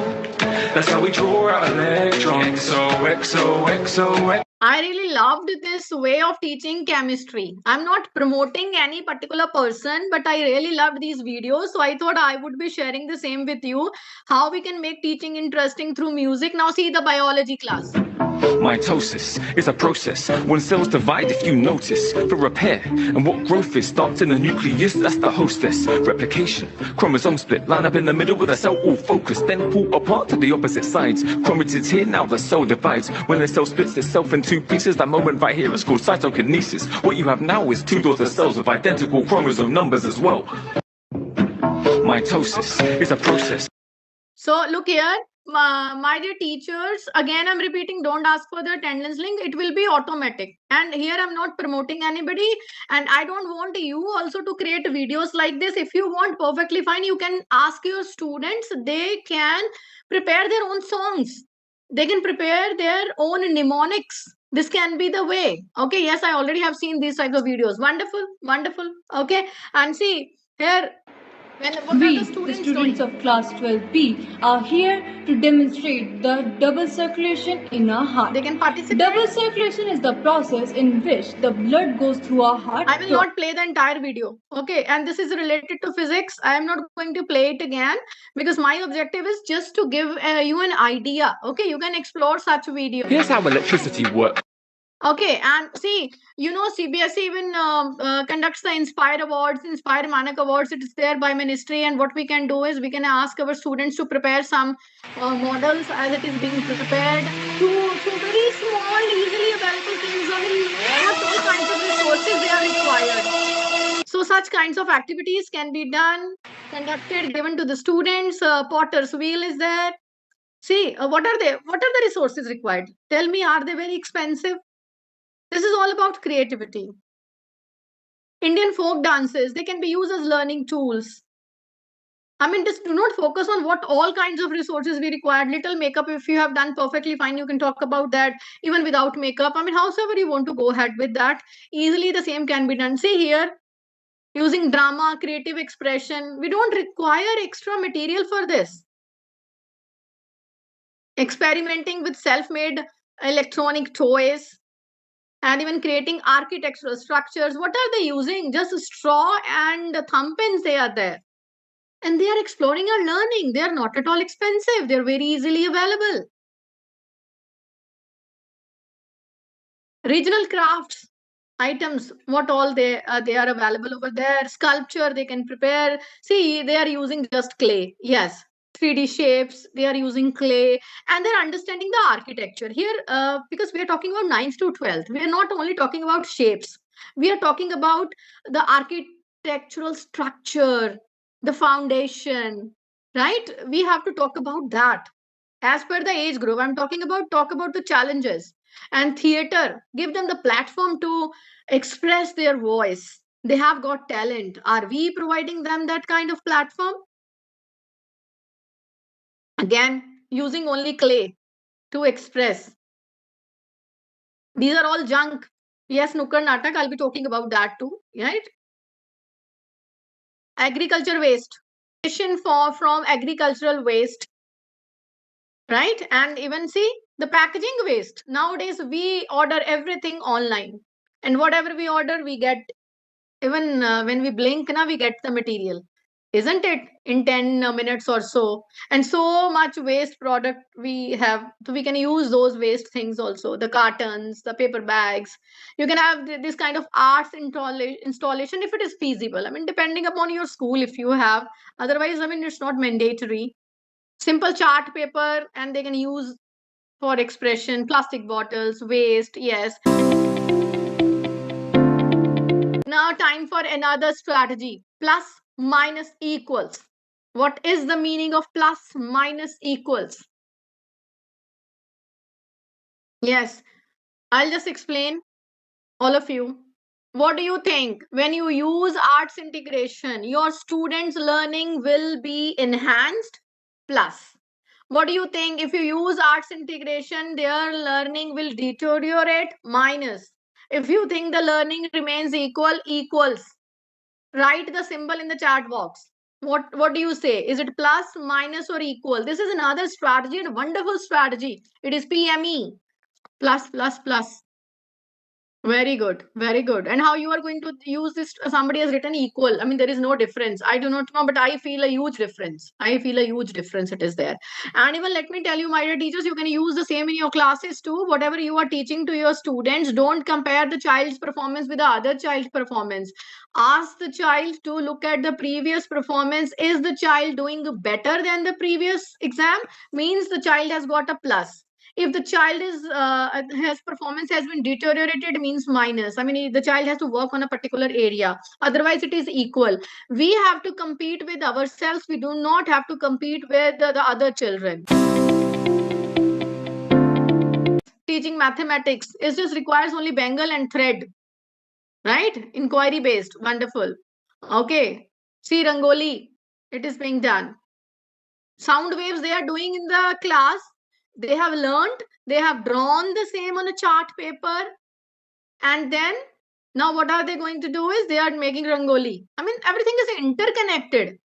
That's how we draw out electrons. XOXOXOXO. I really loved this way of teaching chemistry. I'm not promoting any particular person, but I really loved these videos. So I thought I would be sharing the same with you. How we can make teaching interesting through music. Now see the biology class. Mitosis is a process when cells divide, if you notice, for repair. And what growth is starts in the nucleus, that's the hostess. Replication, chromosome split, line up in the middle with a cell all focused, then pull apart to the opposite sides. Chromatids here, now the cell divides. When the cell splits itself in two pieces, that moment right here is called cytokinesis. What you have now is two daughter cells with identical chromosome numbers as well. Mitosis is a process. So look here, my dear teachers, again I'm repeating, don't ask for the attendance link, it will be automatic. And here I'm not promoting anybody, and I don't want you also to create videos like this. If you want, perfectly fine, you can ask your students, they can prepare their own songs, they can prepare their own mnemonics. This can be the way. Okay, yes, I already have seen these types of videos. Wonderful, wonderful. Okay, and see here, what We, are the the students students doing? of class 12B, are here to demonstrate the double circulation in our heart. They can participate. Double circulation is the process in which the blood goes through our heart. I will not play the entire video. Okay, and this is related to physics. I am not going to play it again because my objective is just to give you an idea. Okay, you can explore such videos. Here's how electricity works. Okay, and see, you know, CBSE even conducts the Inspire Awards, Inspire Manak Awards. It is there by ministry, and what we can do is we can ask our students to prepare some models as it is being prepared to very small, easily available things. I mean, not all kinds of resources they are required. So such kinds of activities can be done, conducted, given to the students. Potter's wheel is there. See, what are they? What are the resources required? Tell me, are they very expensive? This is all about creativity. Indian folk dances, they can be used as learning tools. I mean, just do not focus on what all kinds of resources we require. Little makeup, if you have done perfectly fine, you can talk about that even without makeup. I mean, however you want to go ahead with that, easily the same can be done. See here, using drama, creative expression, we don't require extra material for this. Experimenting with self-made electronic toys, and even creating architectural structures. What are they using? Just a straw and thumb pins, they are there. And they are exploring and learning. They are not at all expensive. They're very easily available. Regional crafts, items, what all they are available over there. Sculpture, they can prepare. See, they are using just clay. Yes. 3D shapes, they are using clay, and they're understanding the architecture here, because we are talking about 9th to 12th. We are not only talking about shapes, we are talking about the architectural structure, the foundation, right? We have to talk about that as per the age group. I'm talking about the challenges. And theater, give them the platform to express their voice. They have got talent. Are we providing them that kind of platform? Again, using only clay to express. These are all junk. Yes, Nukkad Natak, I'll be talking about that too, right? Agriculture waste. From agricultural waste, right? And even see the packaging waste. Nowadays, we order everything online. And whatever we order, we get, even when we blink, now we get the material. Isn't it, in 10 minutes or so? And so much waste product we have, so we can use those waste things also, the cartons, the paper bags. You can have this kind of arts installation if it is feasible. I mean, depending upon your school, if you have. Otherwise, I mean, it's not mandatory. Simple chart paper, and they can use for expression. Plastic bottles, waste, yes. Now time for another strategy. Plus minus equals. What is the meaning of plus minus equals? Yes, I'll just explain, all of you. What do you think? When you use arts integration, your students' learning will be enhanced? Plus. What do you think? If you use arts integration, their learning will deteriorate? Minus. If you think the learning remains equal, equals. Write the symbol in the chat box. What do you say? Is it plus, minus, or equal? This is another strategy, and a wonderful strategy. It is PME. Plus, plus, plus. Very good, very good. And how you are going to use this? Somebody has written equal. I mean, there is no difference. I do not know, but I feel a huge difference. I feel a huge difference. It is there. And even let me tell you, my dear teachers, you can use the same in your classes too. Whatever you are teaching to your students, don't compare the child's performance with the other child's performance. Ask the child to look at the previous performance. Is the child doing better than the previous exam? Means the child has got a plus. If the child is his performance has been deteriorated, means minus. I mean, the child has to work on a particular area. Otherwise, it is equal. We have to compete with ourselves. We do not have to compete with the other children. Teaching mathematics, it just requires only bangle and thread, right? Inquiry based. Wonderful. Okay. See, Rangoli, it is being done. Sound waves they are doing in the class. They have learned, they have drawn the same on a chart paper, and then now what are they going to do is they are making rangoli. I mean, everything is interconnected,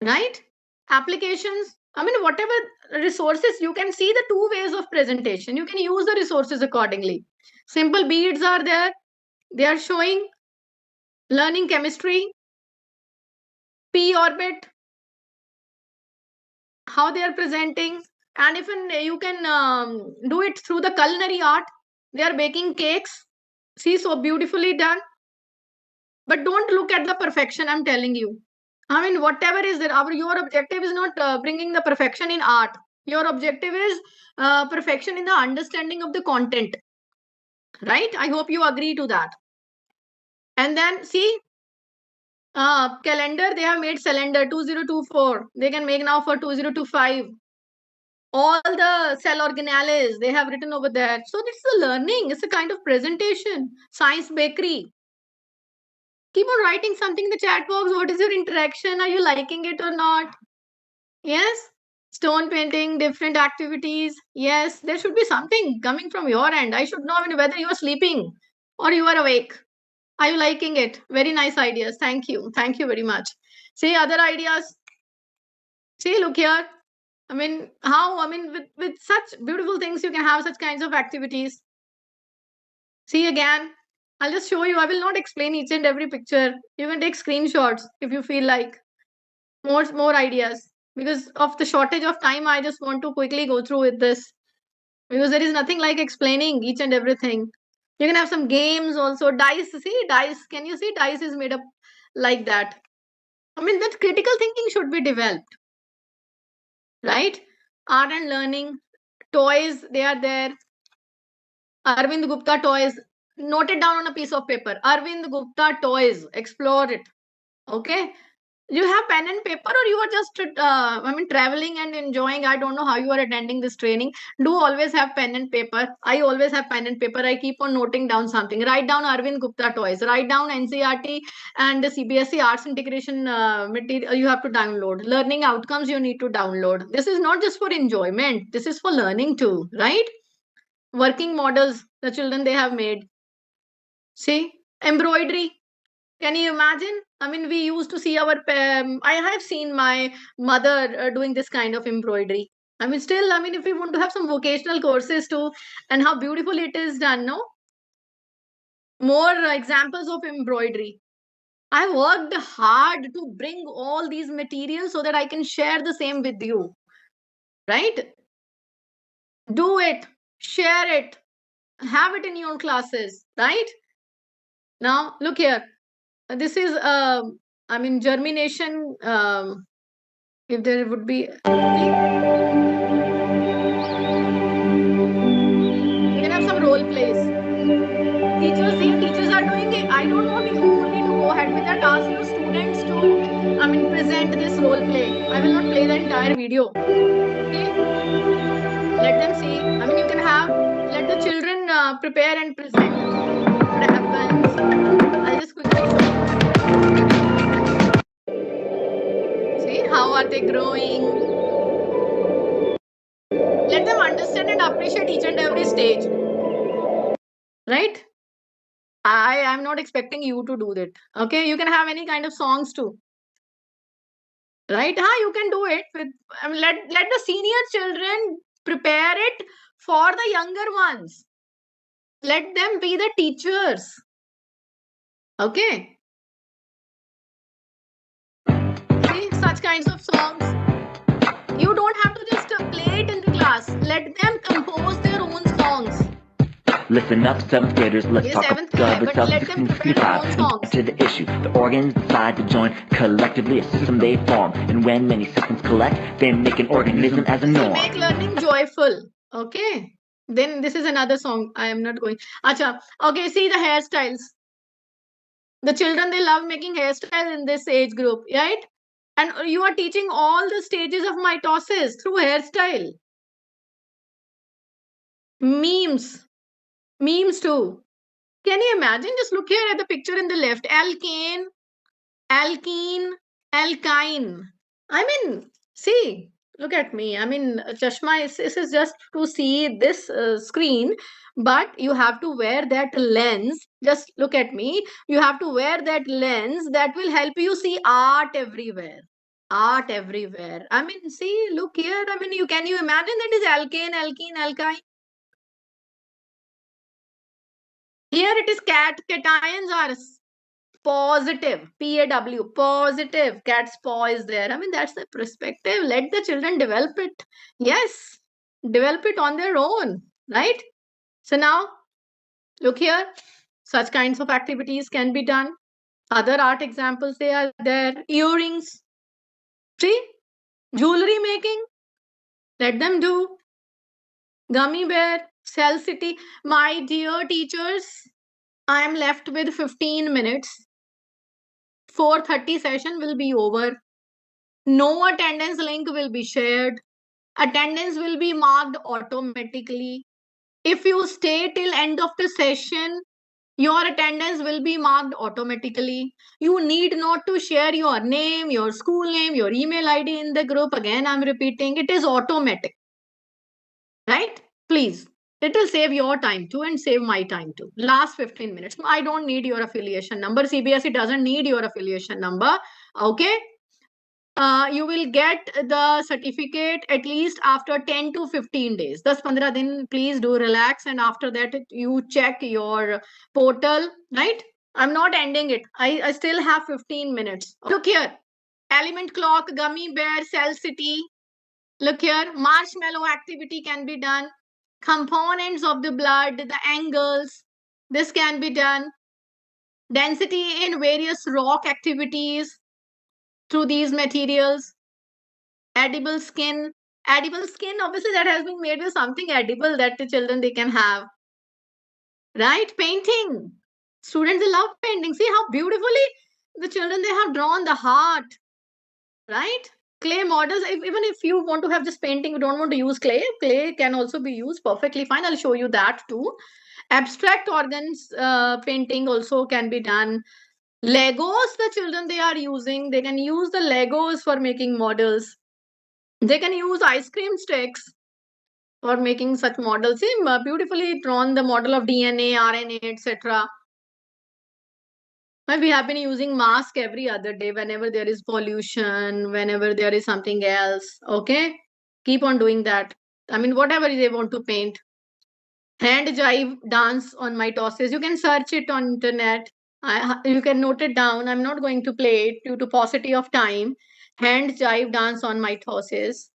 right? Applications, I mean, whatever resources, you can see the two ways of presentation. You can use the resources accordingly. Simple beads are there. They are showing learning chemistry, p orbit, how they are presenting. And even you can do it through the culinary art. They are baking cakes. See, so beautifully done. But don't look at the perfection, I'm telling you. I mean, whatever is there, your objective is not bringing the perfection in art. Your objective is perfection in the understanding of the content. Right? I hope you agree to that. And then see, calendar, they have made cylinder 2024. They can make now for 2025. All the cell organelles they have written over there. So this is a learning. It's a kind of presentation. Science bakery. Keep on writing something in the chat box. What is your interaction? Are you liking it or not? Yes. Stone painting, different activities. Yes, there should be something coming from your end. I should know whether you are sleeping or you are awake. Are you liking it? Very nice ideas. Thank you. Thank you very much. See other ideas. See, look here. I mean, how? I mean, with such beautiful things, you can have such kinds of activities. See again. I'll just show you. I will not explain each and every picture. You can take screenshots if you feel like. More ideas. Because of the shortage of time, I just want to quickly go through with this. Because there is nothing like explaining each and everything. You can have some games also. Dice. See, dice. Can you see? Dice is made up like that. I mean, that critical thinking should be developed. Right? Art and learning. Toys, they are there. Arvind Gupta toys. Note it down on a piece of paper. Arvind Gupta toys. Explore it. Okay. You have pen and paper, or you are just traveling and enjoying? I don't know how you are attending this training. Do always have pen and paper. I always have pen and paper. I keep on noting down something. Write down Arvind Gupta toys. Write down NCRT and the CBSE arts integration material you have to download. Learning outcomes you need to download. This is not just for enjoyment. This is for learning too, right? Working models the children they have made. See, embroidery. Can you imagine? I mean, we used to see I have seen my mother doing this kind of embroidery. I mean, still, I mean, if we want to have some vocational courses too, and how beautiful it is done, no? More examples of embroidery. I worked hard to bring all these materials so that I can share the same with you. Right? Do it, share it, have it in your classes, right? Now, look here. This is, I mean, germination. If there would be, you can have some role plays. Teachers are doing it. I don't want you need to go ahead with that. Ask your students to, I mean, present this role play. I will not play the entire video. Okay? Let them see. I mean, you can have, let the children prepare and present what happens. I'll just quickly show you. See, how are they growing? stage, right? I am not expecting you to do that. Okay, you can have any kind of songs too, right? You can do it with. Let the senior children prepare it for the younger ones. Let them be the teachers. Okay. See, such kinds of songs. You don't have to just play it in the class. Let them compose their own songs. Listen up, seventh graders, let's Yes, talk seventh about grade, but let them prepare their own songs. to the issue. The organs decide to join collectively, a system they form. And when many systems collect, they make an organism as a So norm. make learning joyful. Okay. Then this is another song. I am not going. Acha. Okay, see the hairstyles. The children, they love making hairstyles in this age group, right? And you are teaching all the stages of mitosis through hairstyle. Memes. Memes too. Can you imagine? Just look here at the picture in the left. Alkane, alkene, alkyne. I mean, see, look at me. I mean, Chashma, this is just to see this screen, but you have to wear that lens. Just look at me. You have to wear that lens that will help you see art everywhere. Art everywhere. I mean, see, look here. I mean, can you imagine that is alkane, alkene, alkyne? Here it is cations are positive, PAW, positive. Cat's paw is there. I mean, that's the perspective. Let the children develop it. Yes, develop it on their own, right? So now, look here. Such kinds of activities can be done. Other art examples, they are there. Earrings. See? Jewelry making. Let them do. Gummy bear. Cell city. My dear teachers, I am left with 15 minutes. 4:30 session will be over. No attendance link will be shared. Attendance will be marked automatically. If you stay till end of the session, your attendance will be marked automatically. You need not to share your name, your school name, your email ID in the group. Again, I'm repeating, it is automatic. Right? Please. It will save your time too and save my time too. Last 15 minutes. I don't need your affiliation number. CBSE doesn't need your affiliation number. Okay? You will get the certificate at least after 10 to 15 days. 10-15 din, please do relax. And after that, you check your portal, right? I'm not ending it. I still have 15 minutes. Look here. Element clock, gummy bear, cell city. Look here. Marshmallow activity can be done. Components of the blood, the angles. This can be done. Density in various rock activities through these materials. Edible skin. Edible skin, obviously, that has been made with something edible that the children they can have. Right? Painting. Students, they love painting. See how beautifully the children, they have drawn the heart. Right? Clay models, even if you want to have just painting, you don't want to use clay can also be used perfectly fine. I'll show you that too. Abstract organs painting also can be done. Legos, the children, they are using. They can use the Legos for making models. They can use ice cream sticks for making such models. See, beautifully drawn the model of DNA, RNA, etc. We have been using mask every other day whenever there is pollution, whenever there is something else. Okay, keep on doing that. I mean, whatever they want to paint. Hand jive dance on mitosis. You can search it on internet. You can note it down. I'm not going to play it due to paucity of time. Hand jive dance on mitosis.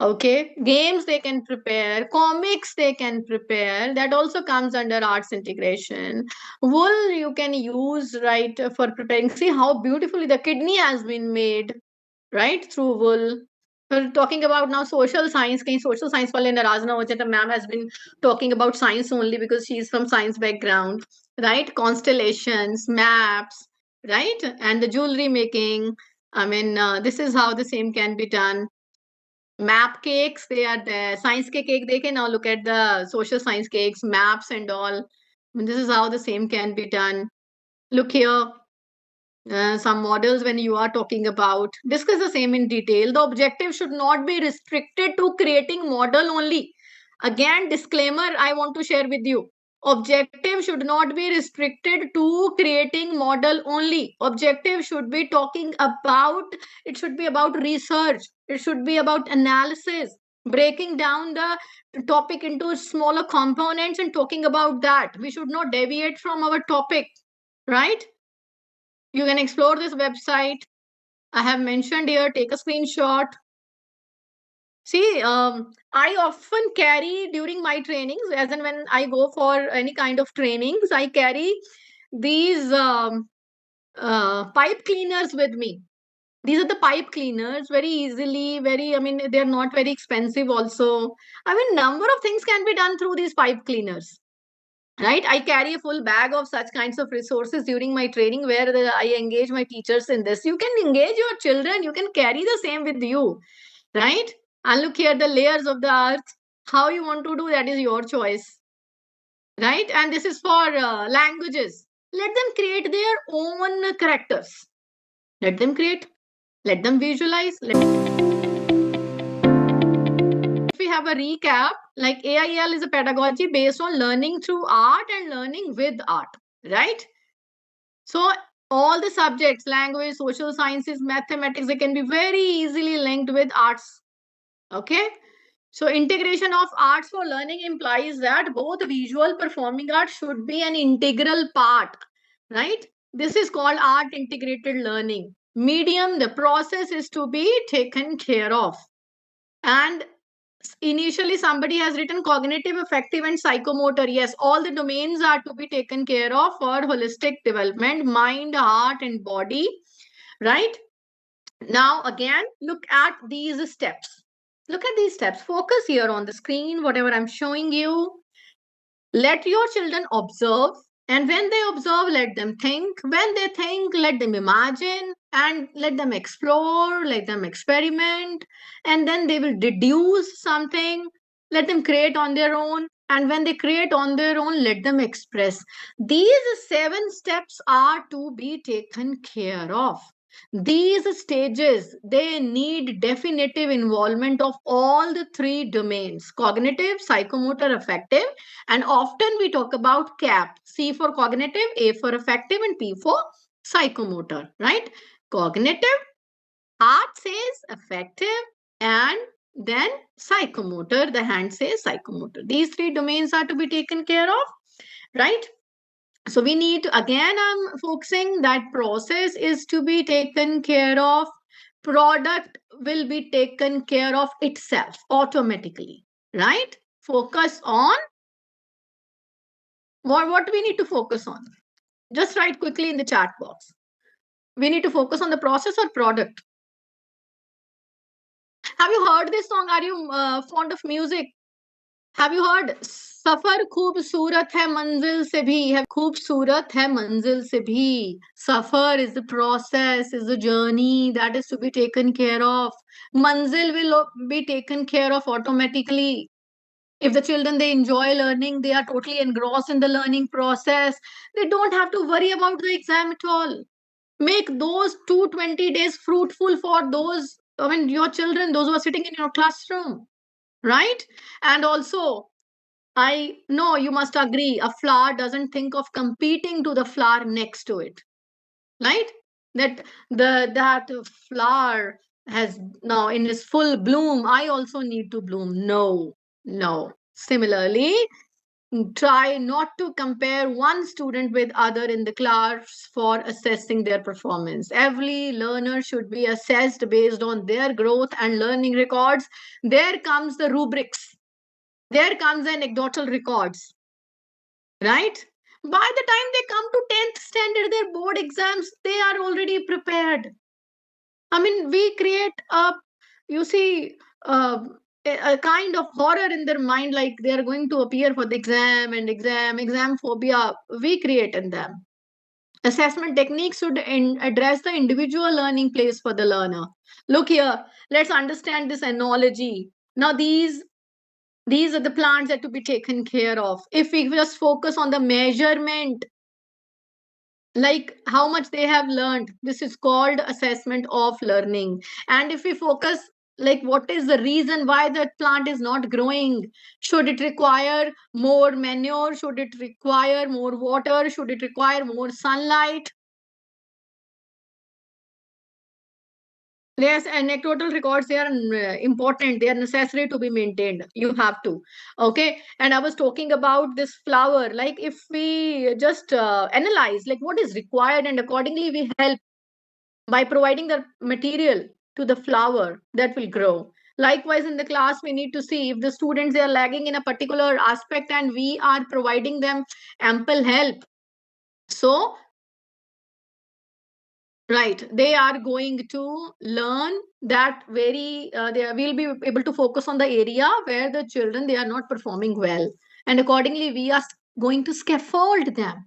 Okay, games they can prepare, comics they can prepare. That also comes under arts integration. Wool you can use, right, for preparing. See how beautifully the kidney has been made, right, through wool. We're talking about now social science. Kahin social science wale naraz na ho jaye, the ma'am has been talking about science only because she's from science background, right? Constellations, maps, right, and the jewelry making. I mean, this is how the same can be done. Map cakes, they are there. Science cake, they can now look at the social science cakes, maps and all. This is how the same can be done. Look here. Some models when you are talking about. Discuss the same in detail. The objective should not be restricted to creating model only. Again, disclaimer I want to share with you. Objective should not be restricted to creating model only. Objective should be talking about, it should be about research. It should be about analysis, breaking down the topic into smaller components and talking about that. We should not deviate from our topic, right? You can explore this website. I have mentioned here, take a screenshot. See, I often carry during my trainings, as in when I go for any kind of trainings, I carry these pipe cleaners with me. These are the pipe cleaners, very easily, I mean, they're not very expensive also. I mean, number of things can be done through these pipe cleaners. Right, I carry a full bag of such kinds of resources during my training where I engage my teachers in this. You can engage your children, you can carry the same with you, right? And look here, the layers of the earth. How you want to do that is your choice, right? And this is for languages. Let them create their own characters. Let them create, let them visualize. If we have a recap, like AIL is a pedagogy based on learning through art and learning with art, right? So all the subjects, language, social sciences, mathematics, they can be very easily linked with arts. Okay. So integration of arts for learning implies that both visual performing arts should be an integral part, right? This is called art integrated learning. Medium, the process is to be taken care of. And initially somebody has written cognitive, affective and psychomotor. Yes, all the domains are to be taken care of for holistic development, mind, heart and body, right? Now again, look at these steps. Look at these steps. Focus here on the screen, whatever I'm showing you. Let your children observe, and when they observe, let them think. When they think, let them imagine, and let them explore, let them experiment, and then they will deduce something. Let them create on their own, and when they create on their own, let them express. These 7 steps are to be taken care of. These stages, they need definitive involvement of all the 3 domains: cognitive, psychomotor, affective. And often we talk about CAP: C for cognitive, A for affective, and P for psychomotor, right? Cognitive, heart says affective, and then psychomotor, the hand says psychomotor. These 3 domains are to be taken care of, right? So we need to, again, I'm focusing that process is to be taken care of. Product will be taken care of itself automatically, right? Focus on what we need to focus on. Just write quickly in the chat box. We need to focus on the process or product. Have you heard this song? Are you fond of music? Have you heard सफर खूबसूरत है मंजिल से भी? है खूबसूरत है मंजिल से भी. Safar is the process, is the journey that is to be taken care of. Manzil will be taken care of automatically. If the children, they enjoy learning, they are totally engrossed in the learning process, they don't have to worry about the exam at all. Make those 220 days fruitful for those, I mean, your children, those who are sitting in your classroom, right? And also, I know you must agree, a flower doesn't think of competing to the flower next to it, right? That flower has now in its full bloom, I also need to bloom. No, no. Similarly, try not to compare one student with other in the class for assessing their performance. Every learner should be assessed based on their growth and learning records. There comes the rubrics. There comes the anecdotal records, right? By the time they come to 10th standard, their board exams, they are already prepared. I mean, we create you see, a kind of horror in their mind, like they are going to appear for the exam, and exam phobia we create in them. Assessment techniques should address the individual learning place for the learner. Look here, let's understand this analogy. Now, these are the plants that to be taken care of. If we just focus on the measurement, like how much they have learned, this is called assessment of learning. And if we focus, Like, what is the reason why that plant is not growing? Should it require more manure? Should it require more water? Should it require more sunlight? Yes, anecdotal records, they are important. They are necessary to be maintained. You have to. Okay. And I was talking about this flower. Like, if we just analyze, like, what is required, and accordingly we help by providing the material to the flower that will grow. Likewise, in the class, we need to see if the students, they are lagging in a particular aspect and we are providing them ample help. So, right, they are going to learn that they will be able to focus on the area where the children, they are not performing well. And accordingly, we are going to scaffold them.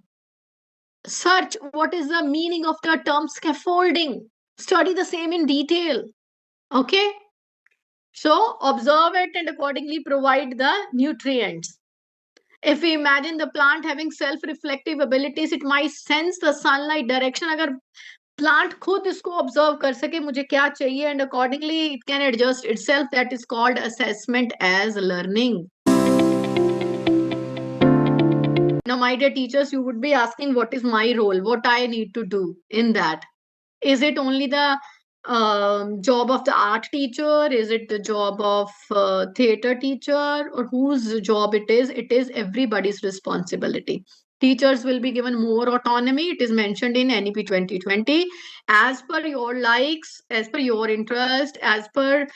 Search what is the meaning of the term scaffolding. Study the same in detail. Okay. So observe it and accordingly provide the nutrients. If we imagine the plant having self-reflective abilities, it might sense the sunlight direction. अगर plant खुद इसको observe कर सके मुझे क्या चाहिए, and accordingly it can adjust itself. That is called assessment as learning. Now, my dear teachers, you would be asking, what is my role? What I need to do in that? Is it only the job of the art teacher? Is it the job of theater teacher? Or whose job it is? It is everybody's responsibility. Teachers will be given more autonomy. It is mentioned in NEP 2020. As per your likes, as per your interest, as per,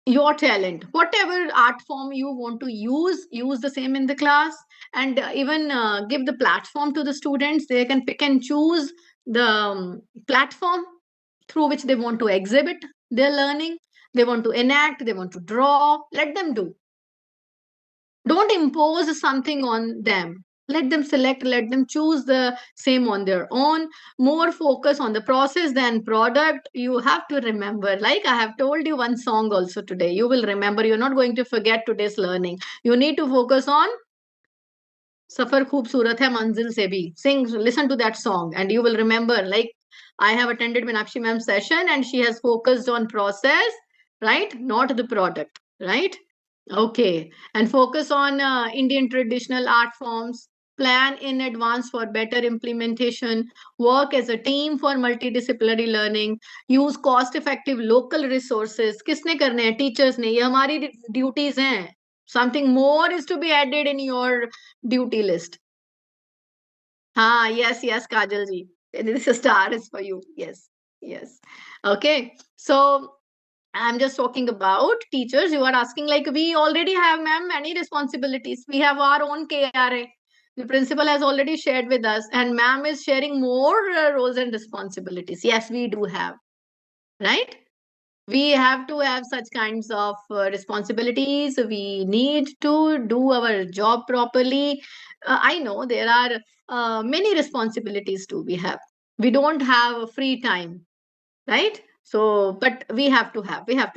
your talent, whatever art form you want to use the same in the class. And even give the platform to the students. They can pick and choose the platform through which they want to exhibit their learning. They want to enact, they want to draw, let them do. Don't impose something on them. Let them select, let them choose the same on their own. More focus on the process than product. You have to remember, like I have told you one song also today. You will remember, you're not going to forget today's learning. You need to focus on Safar Khoobsurat Hai Manzil Se Bhi. Sing, listen to that song, and you will remember. Like, I have attended Meenakshi ma'am's session, and she has focused on process, right? Not the product, right? Okay. And focus on Indian traditional art forms. Plan in advance for better implementation. Work as a team for multidisciplinary learning. Use cost effective local resources. किसने करने हैं? Teachers ने. ये हमारी duties हैं. Something more is to be added in your duty list. Yes, Kajal ji. This star is for you. Yes. Okay. So I'm just talking about teachers. You are asking, like, we already have, ma'am, many responsibilities. We have our own KRA. The principal has already shared with us, and ma'am is sharing more roles and responsibilities. Yes, we do have. Right? We have to have such kinds of responsibilities. We need to do our job properly. I know there are many responsibilities too we have. We don't have free time, right? So, but we have to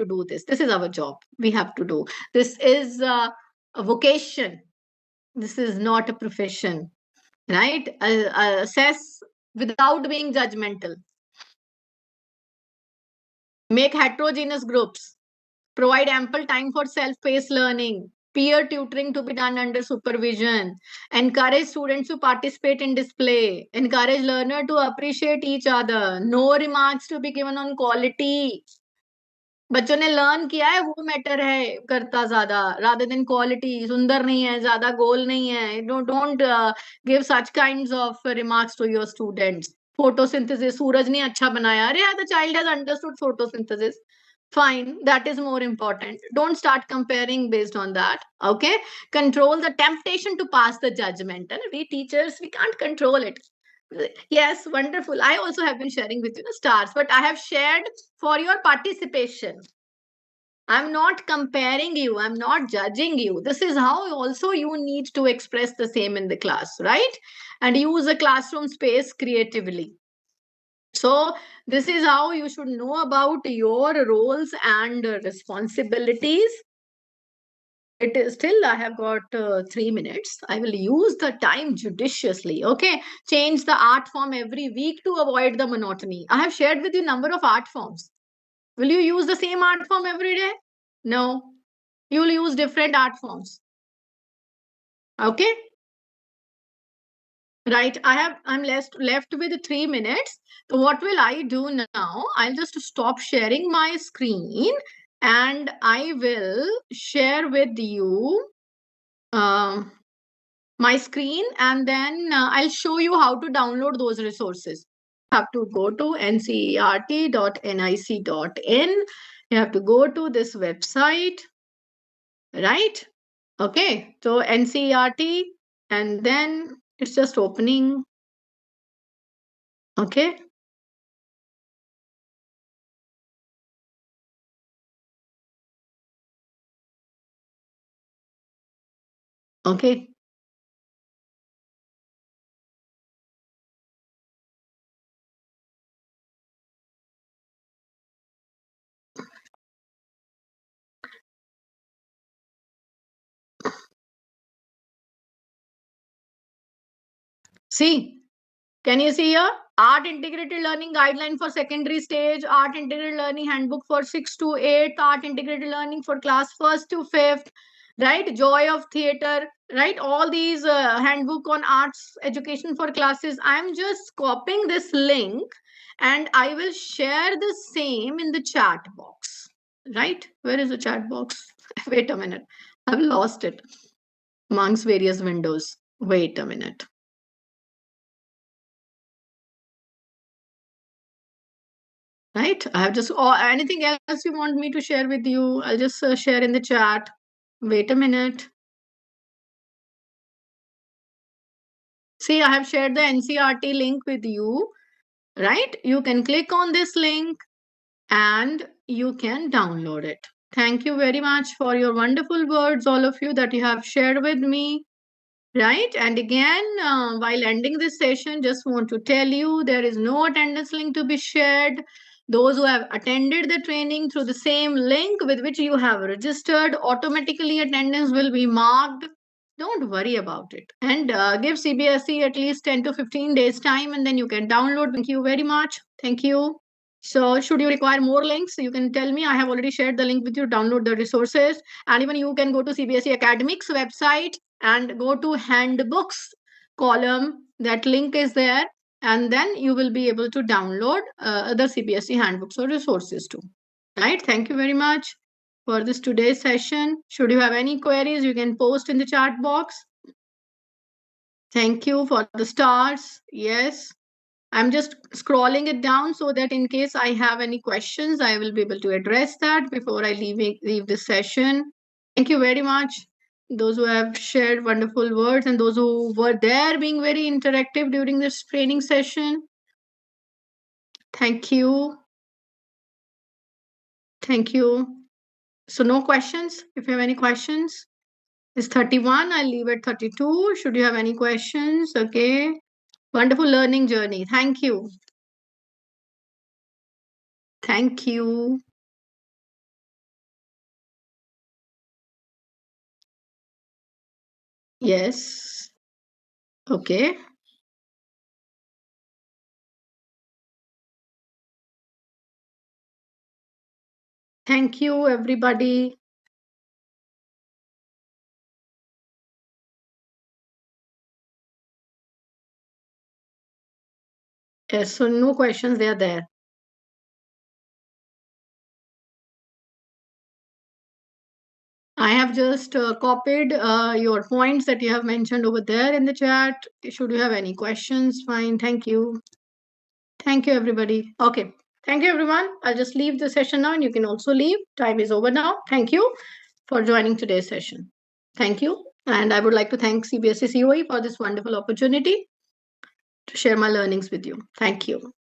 do this. This is our job. We have to do. This is a vocation. This is not a profession, right? Assess without being judgmental. Make heterogeneous groups. Provide ample time for self-paced learning. Peer tutoring to be done under supervision. Encourage students to participate in display. Encourage learner to appreciate each other. No remarks to be given on quality. बच्चों ने learn किया है वो matter है करता ज्यादा rather than quality सुंदर नहीं है ज्यादा गोल नहीं है don't give such kinds of remarks to your students photosynthesis सूरज ने अच्छा बनाया अरे the child has understood photosynthesis fine, that is more important. Don't start comparing based on that. Okay, control the temptation to pass the judgment, and we teachers, we can't control it. Yes, wonderful. I also have been sharing with you the stars, but I have shared for your participation. I'm not comparing you. I'm not judging you. This is how also you need to express the same in the class, right? And use the classroom space creatively. So this is how you should know about your roles and responsibilities. It is still, I have got 3 minutes. I will use the time judiciously. Okay. Change the art form every week to avoid the monotony. I have shared with you number of art forms. Will you use the same art form every day? No. You will use different art forms. Okay? Right. I'm left with 3 minutes. So what will I do now? I'll just stop sharing my screen and I will share with you um, my screen, and then I'll show you how to download those resources. You have to go to ncert.nic.in. You have to go to this website, right? Okay, so NCERT, and then it's just opening. Okay. Okay. See, can you see here? Art Integrated Learning Guideline for Secondary Stage, Art Integrated Learning Handbook for 6 to 8, Art Integrated Learning for class 1st to 5th, right? Joy of Theatre, right? All these handbook on arts education for classes. I'm just copying this link and I will share the same in the chat box, right? Where is the chat box? Wait a minute. I've lost it amongst various windows. Wait a minute. Right? I have just, or anything else you want me to share with you? I'll just share in the chat. Wait a minute. See, I have shared the NCRT link with you, right? You can click on this link and you can download it. Thank you very much for your wonderful words, all of you, that you have shared with me. Right. And again, while ending this session, just want to tell you there is no attendance link to be shared. Those who have attended the training through the same link with which you have registered, automatically attendance will be marked. Don't worry about it. And give CBSE at least 10 to 15 days time and then you can download. Thank you very much. Thank you. So should you require more links, you can tell me. I have already shared the link with you. Download the resources. And even you can go to CBSE Academics website and go to handbooks column. That link is there. And then you will be able to download other CBSE handbooks or resources too. Right. Thank you very much for this today's session. Should you have any queries, you can post in the chat box. Thank you for the stars. Yes. I'm just scrolling it down so that in case I have any questions, I will be able to address that before I leave this session. Thank you very much. Those who have shared wonderful words and those who were there being very interactive during this training session. Thank you. Thank you. So no questions. If you have any questions, it's 31. I'll leave at 32. Should you have any questions? Okay. Wonderful learning journey. Thank you. Thank you. Yes. Okay. Thank you, everybody. Yes, so no questions, they are there. I have just copied your points that you have mentioned over there in the chat. Should you have any questions, fine. Thank you. Thank you, everybody. Okay. Thank you, everyone. I'll just leave the session now and you can also leave. Time is over now. Thank you for joining today's session. Thank you. And I would like to thank CBSE COE for this wonderful opportunity to share my learnings with you. Thank you.